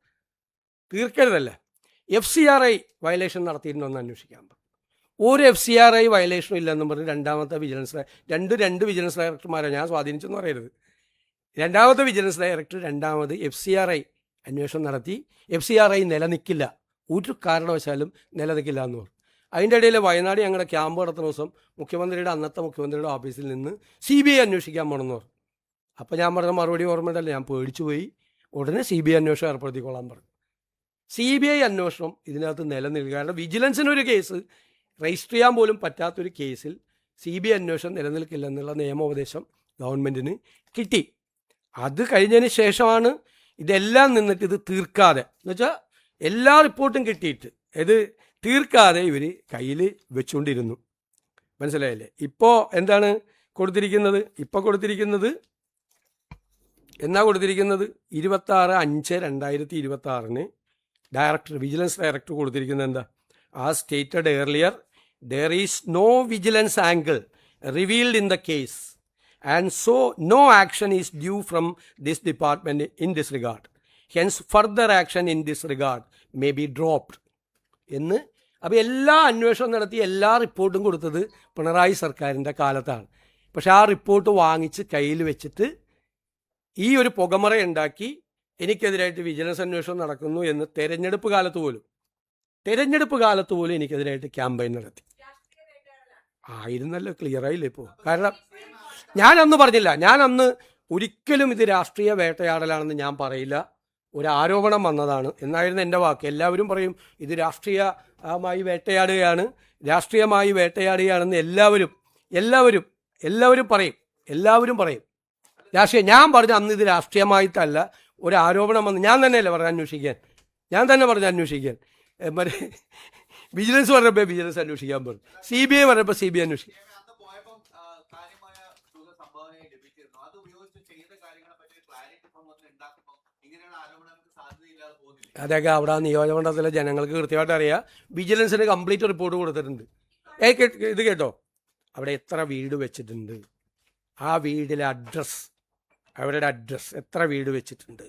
തീർക്കരുതല്ലേ, FCRI വയലേഷൻ നടത്തിയിട്ടുണ്ടോയെന്ന് അന്വേഷിക്കാൻ പറഞ്ഞു. ഒരു FCRI വയലേഷനും ഇല്ലെന്നും പറഞ്ഞ് രണ്ടാമത്തെ വിജിലൻസ് രണ്ട് വിജിലൻസ് ഡയറക്ടർമാരെ ഞാൻ സ്വാധീനിച്ചെന്ന് പറയരുത്. രണ്ടാമത്തെ വിജിലൻസ് ഡയറക്ടർ രണ്ടാമത് FCRI അന്വേഷണം നടത്തി. FCRI നിലനിൽക്കില്ല, ഒരു കാരണവശാലും നിലനിൽക്കില്ല എന്ന് പറഞ്ഞു. അതിൻ്റെ ഇടയിൽ വയനാട് ഞങ്ങളുടെ ക്യാമ്പ് നടത്തുന്ന ദിവസം അന്നത്തെ മുഖ്യമന്ത്രിയുടെ ഓഫീസിൽ നിന്ന് CBI അന്വേഷിക്കാൻ പോകണമെന്ന് പറഞ്ഞു. അപ്പോൾ ഞാൻ പറഞ്ഞ മറുപടി ഓർമ്മയുണ്ടല്ലോ, ഞാൻ പേടിച്ചു പോയി. ഉടനെ CBI അന്വേഷണം ഏർപ്പെടുത്തിക്കൊള്ളാൻ പറഞ്ഞു. CBI അന്വേഷണം ഇതിനകത്ത് നിലനിൽക്കുക, കാരണം വിജിലൻസിനൊരു കേസ് രജിസ്റ്റർ ചെയ്യാൻ പോലും പറ്റാത്തൊരു കേസിൽ CBI അന്വേഷണം നിലനിൽക്കില്ല എന്നുള്ള നിയമോപദേശം ഗവൺമെൻറ്റിന് കിട്ടി. അത് കഴിഞ്ഞതിന് ശേഷമാണ് ഇതെല്ലാം നിന്നിട്ട് ഇത് തീർക്കാതെ, എന്നുവെച്ചാൽ എല്ലാ റിപ്പോർട്ടും കിട്ടിയിട്ട് ഇത് തീർക്കാതെ ഇവർ കയ്യിൽ വെച്ചുകൊണ്ടിരുന്നു. മനസ്സിലായില്ലേ? ഇപ്പോൾ എന്താണ് കൊടുത്തിരിക്കുന്നത്? ഇപ്പോൾ കൊടുത്തിരിക്കുന്നത് 26/5/2026 ഡയറക്ടർ, വിജിലൻസ് ഡയറക്ടർ കൊടുത്തിരിക്കുന്നത് എന്താ? As stated earlier, there is no vigilance angle revealed in the case and so no action is due from this department in this regard. Hence further action in this regard may be dropped എന്ന്. അപ്പോൾ എല്ലാ അന്വേഷണം നടത്തി എല്ലാ റിപ്പോർട്ടും കൊടുത്തത് പിണറായി സർക്കാരിൻ്റെ കാലത്താണ്. പക്ഷെ ആ റിപ്പോർട്ട് വാങ്ങിച്ച് കയ്യിൽ വെച്ചിട്ട് ഈ ഒരു പുകമറയുണ്ടാക്കി എനിക്കെതിരായിട്ട് വിജിലൻസ് അന്വേഷണം നടക്കുന്നു എന്ന് തെരഞ്ഞെടുപ്പ് കാലത്ത് പോലും എനിക്കെതിരായിട്ട് ക്യാമ്പയിൻ നടത്തി. ആയിരുന്നല്ലോ, ക്ലിയർ ആയില്ലേ ഇപ്പോൾ? കാരണം ഞാനന്ന് പറഞ്ഞില്ല, ഞാനന്ന് ഒരിക്കലും ഇത് രാഷ്ട്രീയ വേട്ടയാടലാണെന്ന് ഞാൻ പറയില്ല, ഒരു ആരോപണം വന്നതാണ് എന്നായിരുന്നു എൻ്റെ വാക്ക്. എല്ലാവരും പറയും ഇത് രാഷ്ട്രീയമായി വേട്ടയാടുകയാണെന്ന് എല്ലാവരും പറയും. രാഷ്ട്രീയം ഞാൻ പറഞ്ഞു അന്ന് ഇത് രാഷ്ട്രീയമായിട്ടല്ല, ഒരു ആരോപണം വന്ന് ഞാൻ തന്നെയല്ലേ പറഞ്ഞു അന്വേഷിക്കാൻ. മറ്റേ വിജിലൻസ് പറഞ്ഞപ്പോൾ വിജിലൻസ് അന്വേഷിക്കാൻ പറഞ്ഞു, CBI പറഞ്ഞപ്പോൾ CBI അന്വേഷിക്കും. അതൊക്കെ അവിടെ നിയോജകമണ്ഡലത്തിലെ ജനങ്ങൾക്ക് കൃത്യമായിട്ട് അറിയാം. വിജിലൻസിന് കംപ്ലീറ്റ് റിപ്പോർട്ട് കൊടുത്തിട്ടുണ്ട്. ഇത് കേട്ടോ, അവിടെ എത്ര വീട് വെച്ചിട്ടുണ്ട്, ആ വീടിലെ അഡ്രസ്സ്, അവരുടെ അഡ്രസ്സ്, എത്ര വീട് വെച്ചിട്ടുണ്ട്,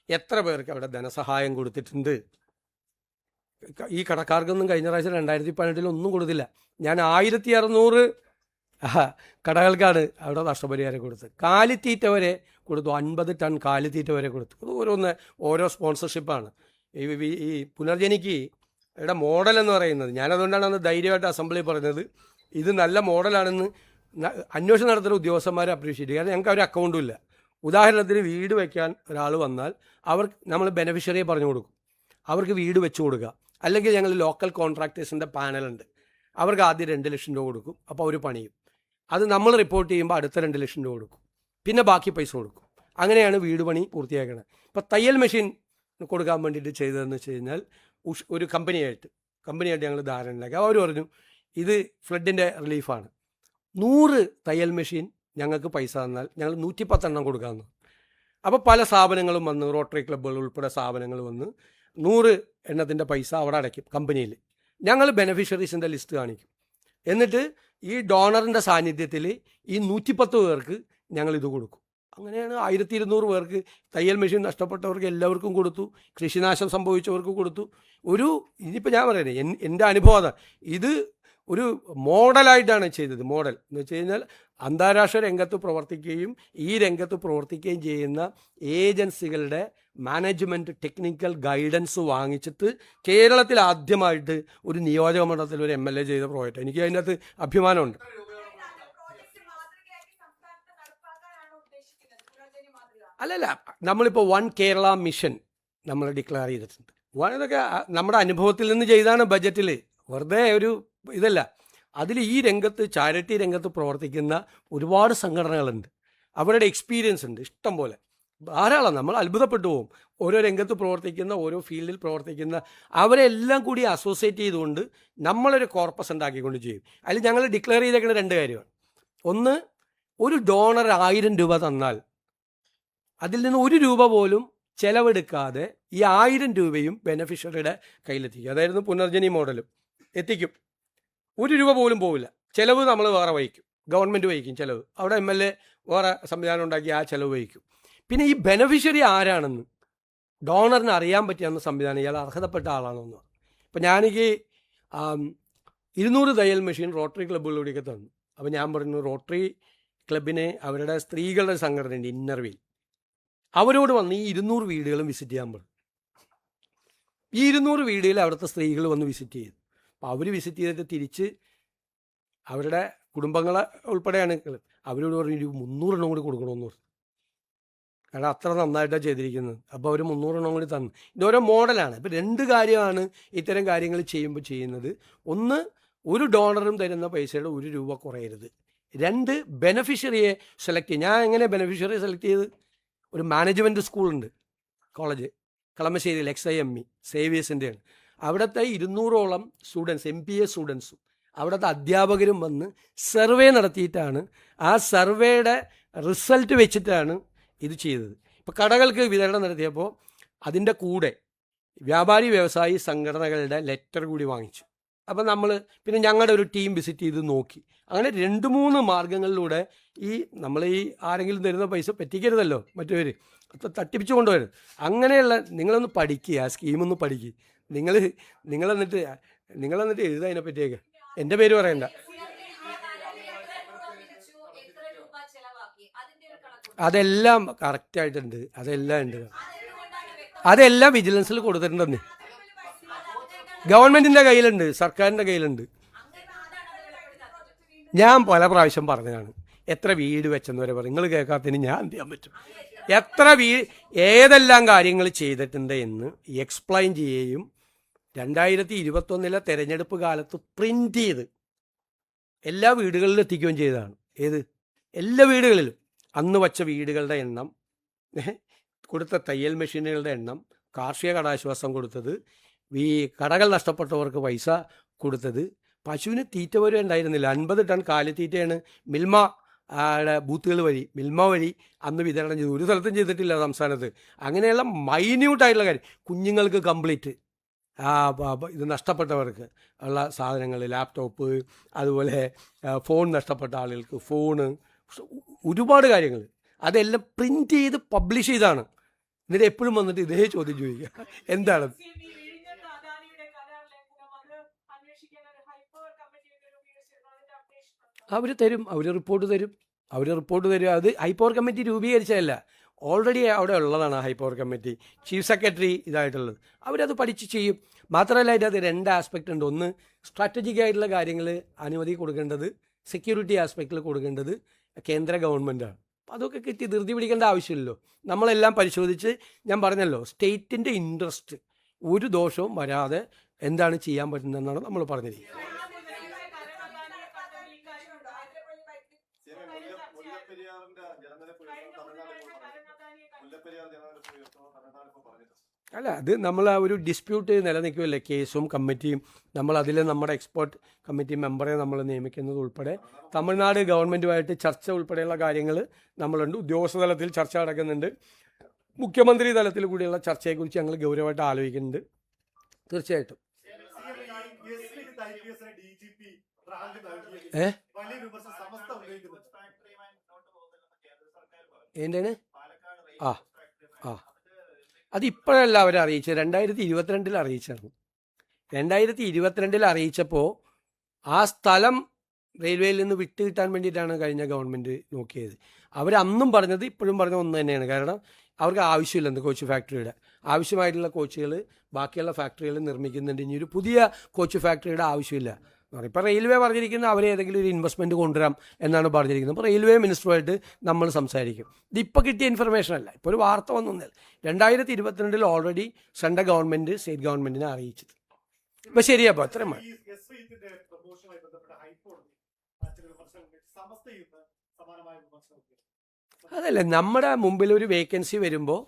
എത്ര പേർക്ക് അവിടെ ധനസഹായം കൊടുത്തിട്ടുണ്ട്. ഈ കടക്കാർക്കൊന്നും കഴിഞ്ഞ പ്രാവശ്യം 2018 ഒന്നും കൊടുത്തില്ല. ഞാൻ 1600 കടകൾക്കാണ് അവിടെ നഷ്ടപരിഹാരം കൊടുത്തത്. കാലിത്തീറ്റ വരെ കൊടുത്തു, 50 ടൺ കാലിത്തീറ്റ വരെ കൊടുത്തു. അത് ഓരോ സ്പോൺസർഷിപ്പാണ്. ഈ പുനർജനിക്ക് ഇവിടെ മോഡൽ എന്ന് പറയുന്നത്, ഞാനതുകൊണ്ടാണ് അന്ന് ധൈര്യമായിട്ട് അസംബ്ലി പറഞ്ഞത് ഇത് നല്ല മോഡലാണെന്ന്. അന്വേഷണം നടത്തുന്ന ഉദ്യോഗസ്ഥന്മാരെ അപ്രീഷിയേറ്റ് ചെയ്യും, കാരണം ഞങ്ങൾക്ക് ഒരു അക്കൗണ്ടും ഇല്ല. ഉദാഹരണത്തിന് വീട് വയ്ക്കാൻ ഒരാൾ വന്നാൽ നമ്മൾ ബെനഫിഷ്യറിയെ പറഞ്ഞു കൊടുക്കും, അവർക്ക് വീട് വെച്ച് കൊടുക്കുക. അല്ലെങ്കിൽ ഞങ്ങൾ ലോക്കൽ കോൺട്രാക്ടേഴ്സിൻ്റെ പാനലുണ്ട്, അവർക്ക് ആദ്യം 2 ലക്ഷം രൂപ കൊടുക്കും, അപ്പോൾ അവർ പണിയും. അത് നമ്മൾ റിപ്പോർട്ട് ചെയ്യുമ്പോൾ അടുത്ത 2 ലക്ഷം രൂപ കൊടുക്കും, പിന്നെ ബാക്കി പൈസ കൊടുക്കും. അങ്ങനെയാണ് വീട് പണി പൂർത്തിയാക്കുന്നത്. ഇപ്പോൾ തയ്യൽ മെഷീൻ കൊടുക്കാൻ വേണ്ടിയിട്ട് ചെയ്തതെന്ന് വെച്ച് കഴിഞ്ഞാൽ ഒരു കമ്പനിയായിട്ട് ഞങ്ങൾ ധാരണ ഉണ്ടാക്കി. അവർ പറഞ്ഞു ഇത് ഫ്ലഡിൻ്റെ റിലീഫാണ്, 100 തയ്യൽ മെഷീൻ ഞങ്ങൾക്ക് പൈസ തന്നാൽ ഞങ്ങൾ 110 എണ്ണം കൊടുക്കാമെന്ന്. അപ്പോൾ പല സ്ഥാപനങ്ങളും വന്ന്, റോട്ടറി ക്ലബ്ബുകൾ ഉൾപ്പെടെ സ്ഥാപനങ്ങൾ വന്ന് 100 എണ്ണത്തിൻ്റെ പൈസ അവിടെ അടയ്ക്കും കമ്പനിയിൽ. ഞങ്ങൾ ബെനഫിഷ്യറീസിൻ്റെ ലിസ്റ്റ് കാണിക്കും. എന്നിട്ട് ഈ ഡോണറിൻ്റെ സാന്നിധ്യത്തിൽ ഈ 110 പേർക്ക് ഞങ്ങളിത് കൊടുക്കും. അങ്ങനെയാണ് 1200 പേർക്ക് തയ്യൽ മെഷീൻ നഷ്ടപ്പെട്ടവർക്ക് എല്ലാവർക്കും കൊടുത്തു, കൃഷിനാശം സംഭവിച്ചവർക്ക് കൊടുത്തു. ഇനിയിപ്പോൾ ഞാൻ പറയുന്നത് എൻ്റെ അനുഭവം അതാണ്. ഇത് ഒരു മോഡലായിട്ടാണ് ചെയ്തത്. മോഡൽ എന്ന് വെച്ച് കഴിഞ്ഞാൽ അന്താരാഷ്ട്ര രംഗത്ത് പ്രവർത്തിക്കുകയും ഈ രംഗത്ത് പ്രവർത്തിക്കുകയും ചെയ്യുന്ന ഏജൻസികളുടെ മാനേജ്മെൻറ്റ് ടെക്നിക്കൽ ഗൈഡൻസ് വാങ്ങിച്ചിട്ട് കേരളത്തിൽ ആദ്യമായിട്ട് ഒരു നിയോജക മണ്ഡലത്തിൽ ഒരു MLA ചെയ്ത പ്രോജക്റ്റ്. എനിക്ക് അതിൻ്റെ അകത്ത് അഭിമാനമുണ്ട്. അല്ലല്ല, നമ്മളിപ്പോൾ വൺ കേരള മിഷൻ നമ്മൾ ഡിക്ലെയർ ചെയ്തിട്ടുണ്ട്. ഇതൊക്കെ നമ്മുടെ അനുഭവത്തിൽ നിന്ന് ചെയ്താണ് ബജറ്റിൽ, വെറുതെ ഒരു ഇതല്ല. അതിൽ ഈ രംഗത്ത് ചാരിറ്റി രംഗത്ത് പ്രവർത്തിക്കുന്ന ഒരുപാട് സംഘടനകളുണ്ട്, അവരുടെ എക്സ്പീരിയൻസ് ഉണ്ട് ഇഷ്ടം പോലെ, ധാരാളം. നമ്മൾ അത്ഭുതപ്പെട്ടു പോകും. ഓരോ രംഗത്ത് പ്രവർത്തിക്കുന്ന, ഓരോ ഫീൽഡിൽ പ്രവർത്തിക്കുന്ന അവരെല്ലാം കൂടി അസോസിയേറ്റ് ചെയ്തുകൊണ്ട് നമ്മളൊരു കോർപ്പസ് ഉണ്ടാക്കിക്കൊണ്ട് ചെയ്യും. അതിൽ ഞങ്ങൾ ഡിക്ലെയർ ചെയ്തേക്കുന്ന 2 കാര്യമാണ്. ഒന്ന്, ഒരു ഡോണർ 1000 രൂപ തന്നാൽ അതിൽ നിന്ന് 1 രൂപ പോലും ചെലവെടുക്കാതെ ഈ 1000 രൂപയും ബെനഫിഷ്യറിയുടെ കയ്യിലെത്തിക്കും. അതായിരുന്നു പുനർജനി മോഡലും എത്തിക്കും. 1 രൂപ പോലും പോവില്ല. ചിലവ് നമ്മൾ വേറെ വഹിക്കും, ഗവൺമെൻറ് വഹിക്കും ചിലവ്. അവിടെ MLA വേറെ സംവിധാനം ഉണ്ടാക്കി ആ ചിലവ് വഹിക്കും. പിന്നെ ഈ ബെനഫിഷ്യറി ആരാണെന്ന് ഡോണറിന് അറിയാൻ പറ്റിയെന്ന സംവിധാനം, ഇയാൾ അർഹതപ്പെട്ട ആളാണെന്ന്. ഇപ്പം ഞാനെനിക്ക് 200 തയ്യൽ മെഷീൻ റോട്ടറി ക്ലബ്ബുകളിലൂടെയൊക്കെ തന്നു. അപ്പോൾ ഞാൻ പറഞ്ഞു, റോട്ടറി ക്ലബിനെ അവരുടെ സ്ത്രീകളുടെ സംഘടനയുണ്ട് ഇന്നർവീൽ, അവരോട് വന്ന് ഈ 200 വീടുകളും വിസിറ്റ് ചെയ്യാൻ പറഞ്ഞു. ഈ 200 വീടുകളിൽ അവിടുത്തെ സ്ത്രീകൾ വന്ന് വിസിറ്റ് ചെയ്തു. അപ്പോൾ അവർ വിസിറ്റ് ചെയ്തിട്ട് തിരിച്ച് അവരുടെ കുടുംബങ്ങളെ ഉൾപ്പെടെയാണ് അവരോട് പറഞ്ഞു 300 എണ്ണം കൂടി കൊടുക്കണമെന്ന് പറഞ്ഞു. കാരണം അത്ര നന്നായിട്ടാണ് ചെയ്തിരിക്കുന്നത്. അപ്പോൾ അവർ 300 എണ്ണം കൂടി തന്നു. ഇതോരോ മോഡലാണ്. ഇപ്പോൾ 2 കാര്യമാണ് ഇത്തരം കാര്യങ്ങൾ ചെയ്യുമ്പോൾ ചെയ്യുന്നത്. ഒന്ന്, ഒരു ഡോണറും തരുന്ന പൈസയുടെ 1 രൂപ കുറയരുത്. 2, ബെനഫിഷ്യറിയെ സെലക്ട് ചെയ്യും. ഞാൻ എങ്ങനെ ബെനഫിഷ്യറിയെ സെലക്ട് ചെയ്ത്, ഒരു മാനേജ്മെൻറ്റ് സ്കൂളുണ്ട്, കോളേജ് കളമശ്ശേരിയിൽ, XIME സേവിയേഴ്സിൻ്റെയാണ്. അവിടുത്തെ 200ഓളം സ്റ്റുഡൻസ്, MPA സ്റ്റുഡൻസും അവിടുത്തെ അധ്യാപകരും വന്ന് സർവേ നടത്തിയിട്ടാണ്, ആ സർവേയുടെ റിസൾട്ട് വെച്ചിട്ടാണ് ഇത് ചെയ്തത്. ഇപ്പോൾ കടകൾക്ക് വിതരണം നടത്തിയപ്പോൾ അതിൻ്റെ കൂടെ വ്യാപാരി വ്യവസായി സംഘടനകളുടെ ലെറ്റർ കൂടി വാങ്ങിച്ചു. അപ്പം നമ്മൾ പിന്നെ ഞങ്ങളുടെ ഒരു ടീം വിസിറ്റ് ചെയ്ത് നോക്കി. അങ്ങനെ 2-3 മാർഗങ്ങളിലൂടെ നമ്മൾ ആരെങ്കിലും തരുന്ന പൈസ പറ്റിക്കരുതല്ലോ മറ്റൊരു തട്ടിപ്പിച്ചു കൊണ്ടുവരും. അങ്ങനെയുള്ള നിങ്ങളൊന്ന് പഠിക്കുക, ആ സ്കീമൊന്ന് പഠിക്കുക. നിങ്ങളെന്നിട്ട് എഴുതുക അതിനെ പറ്റിയൊക്കെ. എൻ്റെ പേര് പറയണ്ട. അതെല്ലാം കറക്റ്റായിട്ടുണ്ട്, അതെല്ലാം ഉണ്ട്. അതെല്ലാം വിജിലൻസിൽ കൊടുത്തിട്ടുണ്ടെന്ന് ഗവൺമെൻറ്റിൻ്റെ കയ്യിലുണ്ട്, സർക്കാരിൻ്റെ കയ്യിലുണ്ട്. ഞാൻ പല പ്രാവശ്യം പറഞ്ഞതാണ്, എത്ര വീട് വെച്ചെന്ന് വരെ പറയും. നിങ്ങൾ കേൾക്കാത്തതിന് ഞാൻ എന്ത് ചെയ്യാൻ പറ്റും? എത്ര ഏതെല്ലാം കാര്യങ്ങൾ ചെയ്തിട്ടുണ്ട് എന്ന് എക്സ്പ്ലെയിൻ ചെയ്യുകയും 2021 തെരഞ്ഞെടുപ്പ് കാലത്ത് പ്രിൻ്റ് ചെയ്ത് എല്ലാ വീടുകളിലും എത്തിക്കുകയും ചെയ്തതാണ്. എല്ലാ വീടുകളിലും അന്ന് വച്ച വീടുകളുടെ എണ്ണം, കൊടുത്ത തയ്യൽ മെഷീനുകളുടെ എണ്ണം, കാർഷിക കടാശ്വാസം കൊടുത്തത്, കടകൾ നഷ്ടപ്പെട്ടവർക്ക് പൈസ കൊടുത്തത്, പശുവിന് തീറ്റ പോലും ഉണ്ടായിരുന്നില്ല. 50 ടൺ കാലിത്തീറ്റയാണ് മിൽമ ബൂത്തുകൾ വഴി, മിൽമ വഴി അന്ന് വിതരണം ചെയ്തു. ഒരു സ്ഥലത്തും ചെയ്തിട്ടില്ല സംസ്ഥാനത്ത്. അങ്ങനെയുള്ള മൈന്യൂട്ടായിട്ടുള്ള കാര്യം, കുഞ്ഞുങ്ങൾക്ക് കംപ്ലീറ്റ് ഇത് നഷ്ടപ്പെട്ടവർക്ക് ഉള്ള സാധനങ്ങൾ, ലാപ്ടോപ്പ്, അതുപോലെ ഫോൺ നഷ്ടപ്പെട്ട ആളുകൾക്ക് ഫോണ്, ഒരുപാട് കാര്യങ്ങൾ അതെല്ലാം പ്രിൻ്റ് ചെയ്ത് പബ്ലിഷ് ചെയ്താണ്. എന്നിട്ട് എപ്പോഴും വന്നിട്ട് ഇതേ ചോദ്യം ചോദിക്കുക, എന്താണ് അവർ തരും, അവർ റിപ്പോർട്ട് തരും. അത് ഹൈപ്പവർ കമ്മിറ്റി രൂപീകരിച്ചതല്ല, ഓൾറെഡി അവിടെ ഉള്ളതാണ് ഹൈപ്പവർ കമ്മിറ്റി, ചീഫ് സെക്രട്ടറി ഇതായിട്ടുള്ളത്. അവരത് പഠിച്ച് ചെയ്യും. മാത്രമല്ല അതിൻ്റെ അത് 2 ആസ്പെക്റ്റ് ഉണ്ട്. ഒന്ന്, സ്ട്രാറ്റജിക് ആയിട്ടുള്ള കാര്യങ്ങൾ അനുമതി കൊടുക്കേണ്ടത്, സെക്യൂരിറ്റി ആസ്പെക്റ്റിൽ കൊടുക്കേണ്ടത് കേന്ദ്ര ഗവൺമെൻറ്റാണ്. അതൊക്കെ കിട്ടി ധൃതി പിടിക്കേണ്ട ആവശ്യമില്ലല്ലോ. നമ്മളെല്ലാം പരിശോധിച്ച്, ഞാൻ പറഞ്ഞല്ലോ, സ്റ്റേറ്റിൻ്റെ ഇൻട്രസ്റ്റ് ഒരു ദോഷവും വരാതെ എന്താണ് ചെയ്യാൻ പറ്റുന്നതെന്നാണ് നമ്മൾ പറഞ്ഞിരിക്കുന്നത്. അല്ല, അത് നമ്മൾ ആ ഒരു ഡിസ്പ്യൂട്ട് നിലനിൽക്കുമല്ലേ, കേസും കമ്മിറ്റിയും. നമ്മൾ അതിൽ നമ്മുടെ എക്സ്പേർട്ട് കമ്മിറ്റി മെമ്പറെ നമ്മൾ നിയമിക്കുന്നത് ഉൾപ്പെടെ തമിഴ്നാട് ഗവൺമെൻറ്റുമായിട്ട് ചർച്ച ഉൾപ്പെടെയുള്ള കാര്യങ്ങൾ നമ്മളുണ്ട്. ഉദ്യോഗസ്ഥ തലത്തിൽ ചർച്ച നടക്കുന്നുണ്ട്. മുഖ്യമന്ത്രി തലത്തിൽ കൂടിയുള്ള ചർച്ചയെക്കുറിച്ച് ഞങ്ങൾ ഗൗരവമായിട്ട് ആലോചിക്കുന്നുണ്ട്. തീർച്ചയായിട്ടും എന്താണ് അതിപ്പോഴല്ല അവരെ അറിയിച്ചത്, 2022 അറിയിച്ചായിരുന്നു. 2022 അറിയിച്ചപ്പോൾ ആ സ്ഥലം റെയിൽവേയിൽ നിന്ന് വിട്ട് കിട്ടാൻ വേണ്ടിയിട്ടാണ് കഴിഞ്ഞ ഗവൺമെൻറ് നോക്കിയത്. അവരന്നും പറഞ്ഞത് ഇപ്പോഴും പറഞ്ഞ ഒന്ന് തന്നെയാണ്. കാരണം അവർക്ക് ആവശ്യമില്ലെന്ന് കോച്ച് ഫാക്ടറിയുടെ ആവശ്യമായിട്ടുള്ള കോച്ചുകൾ ബാക്കിയുള്ള ഫാക്ടറികളിൽ നിർമ്മിക്കുന്നുണ്ട്. ഇനി ഒരു പുതിയ കോച്ച് ഫാക്ടറിയുടെ ആവശ്യമില്ല എന്ന് പറയും. ഇപ്പോൾ റെയിൽവേ പറഞ്ഞിരിക്കുന്നത് അവരെ ഏതെങ്കിലും ഒരു ഇൻവെസ്റ്റ്മെൻറ്റ് കൊണ്ടുവരാം എന്നാണ് പറഞ്ഞിരിക്കുന്നത്. അപ്പോൾ റെയിൽവേ മിനിസ്റ്ററുമായിട്ട് നമ്മൾ സംസാരിക്കും. ഇതിപ്പോൾ കിട്ടിയ ഇൻഫർമേഷൻ അല്ല, ഇപ്പോൾ ഒരു വാർത്ത വന്നൊന്നല്ല. 2022 ഓൾറെഡി സെൻട്രൽ ഗവൺമെൻറ് സ്റ്റേറ്റ് ഗവൺമെൻറ്റിനെ അറിയിച്ചത്. ഇപ്പം ശരിയപ്പോൾ അത്രയും മതി. അതല്ല, നമ്മുടെ മുമ്പിൽ ഒരു വേക്കൻസി വരുമ്പോൾ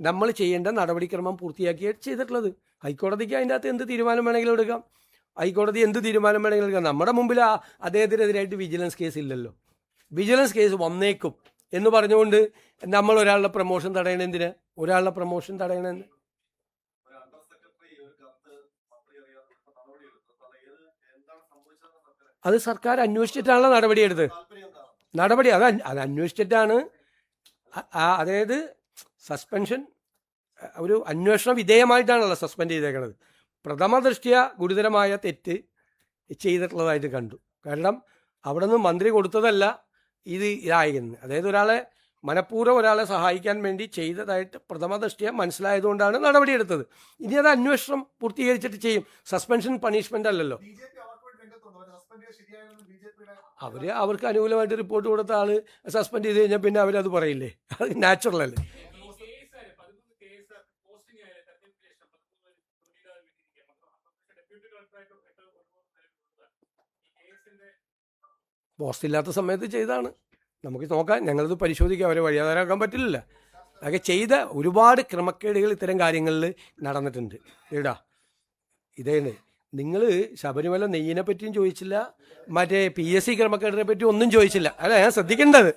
നമ്മൾ ചെയ്യേണ്ട നടപടിക്രമം പൂർത്തിയാക്കിയാണ് ചെയ്തിട്ടുള്ളത്. ഹൈക്കോടതിക്ക് അതിൻ്റെ അകത്ത് എന്ത് തീരുമാനം വേണമെങ്കിലും എടുക്കാം. ഹൈക്കോടതി എന്ത് തീരുമാനം വേണമെങ്കിലും എടുക്കാം. നമ്മുടെ മുമ്പിൽ അദ്ദേഹത്തിനെതിരായിട്ട് വിജിലൻസ് കേസ് ഇല്ലല്ലോ. വിജിലൻസ് കേസ് വന്നേക്കും എന്ന് പറഞ്ഞുകൊണ്ട് നമ്മൾ ഒരാളുടെ പ്രൊമോഷൻ തടയണെന്തിന്? ഒരാളുടെ പ്രൊമോഷൻ തടയണെന്ന് അത് സർക്കാർ അന്വേഷിച്ചിട്ടാണല്ലോ നടപടിയെടുത്തത്. നടപടി അത് അന്വേഷിച്ചിട്ടാണ്. അതായത് സസ്പെൻഷൻ ഒരു അന്വേഷണ വിധേയമായിട്ടാണല്ലോ സസ്പെൻഡ് ചെയ്തേക്കുന്നത്. പ്രഥമ ദൃഷ്ട്യാ ഗുരുതരമായ തെറ്റ് ചെയ്തിട്ടുള്ളതായിട്ട് കണ്ടു. കാരണം അവിടെ നിന്ന് മന്ത്രി കൊടുത്തതല്ല ഇതായിരുന്നു. അതായത് ഒരാളെ മനഃപൂർവ്വം ഒരാളെ സഹായിക്കാൻ വേണ്ടി ചെയ്തതായിട്ട് പ്രഥമ ദൃഷ്ട്യാ മനസ്സിലായതുകൊണ്ടാണ് നടപടിയെടുത്തത്. ഇനി അത് അന്വേഷണം പൂർത്തീകരിച്ചിട്ട് ചെയ്യും. സസ്പെൻഷൻ പണിഷ്മെൻ്റ് അല്ലല്ലോ. അവർക്ക് അനുകൂലമായിട്ട് റിപ്പോർട്ട് കൊടുത്ത ആൾ സസ്പെൻഡ് ചെയ്ത് കഴിഞ്ഞാൽ പിന്നെ അവരത് പറയില്ലേ? അത് നാച്ചുറൽ അല്ലേ? പോസ്റ്റ് ഇല്ലാത്ത സമയത്ത് ചെയ്താണ്. നമുക്ക് നോക്കാം, ഞങ്ങളത് പരിശോധിക്കാം. അവരെ വഴിയാധാരാക്കാൻ പറ്റില്ലല്ലോ. അതൊക്കെ ചെയ്ത ഒരുപാട് ക്രമക്കേടുകൾ ഇത്തരം കാര്യങ്ങളിൽ നടന്നിട്ടുണ്ട്. ഇതേണ് നിങ്ങൾ ശബരിമല നെയ്യിനെ പറ്റിയും ചോദിച്ചില്ല, മറ്റേ PSC ക്രമക്കേടിനെ പറ്റി ഒന്നും ചോദിച്ചില്ല. അല്ല, ഞാൻ ശ്രദ്ധിക്കേണ്ടത്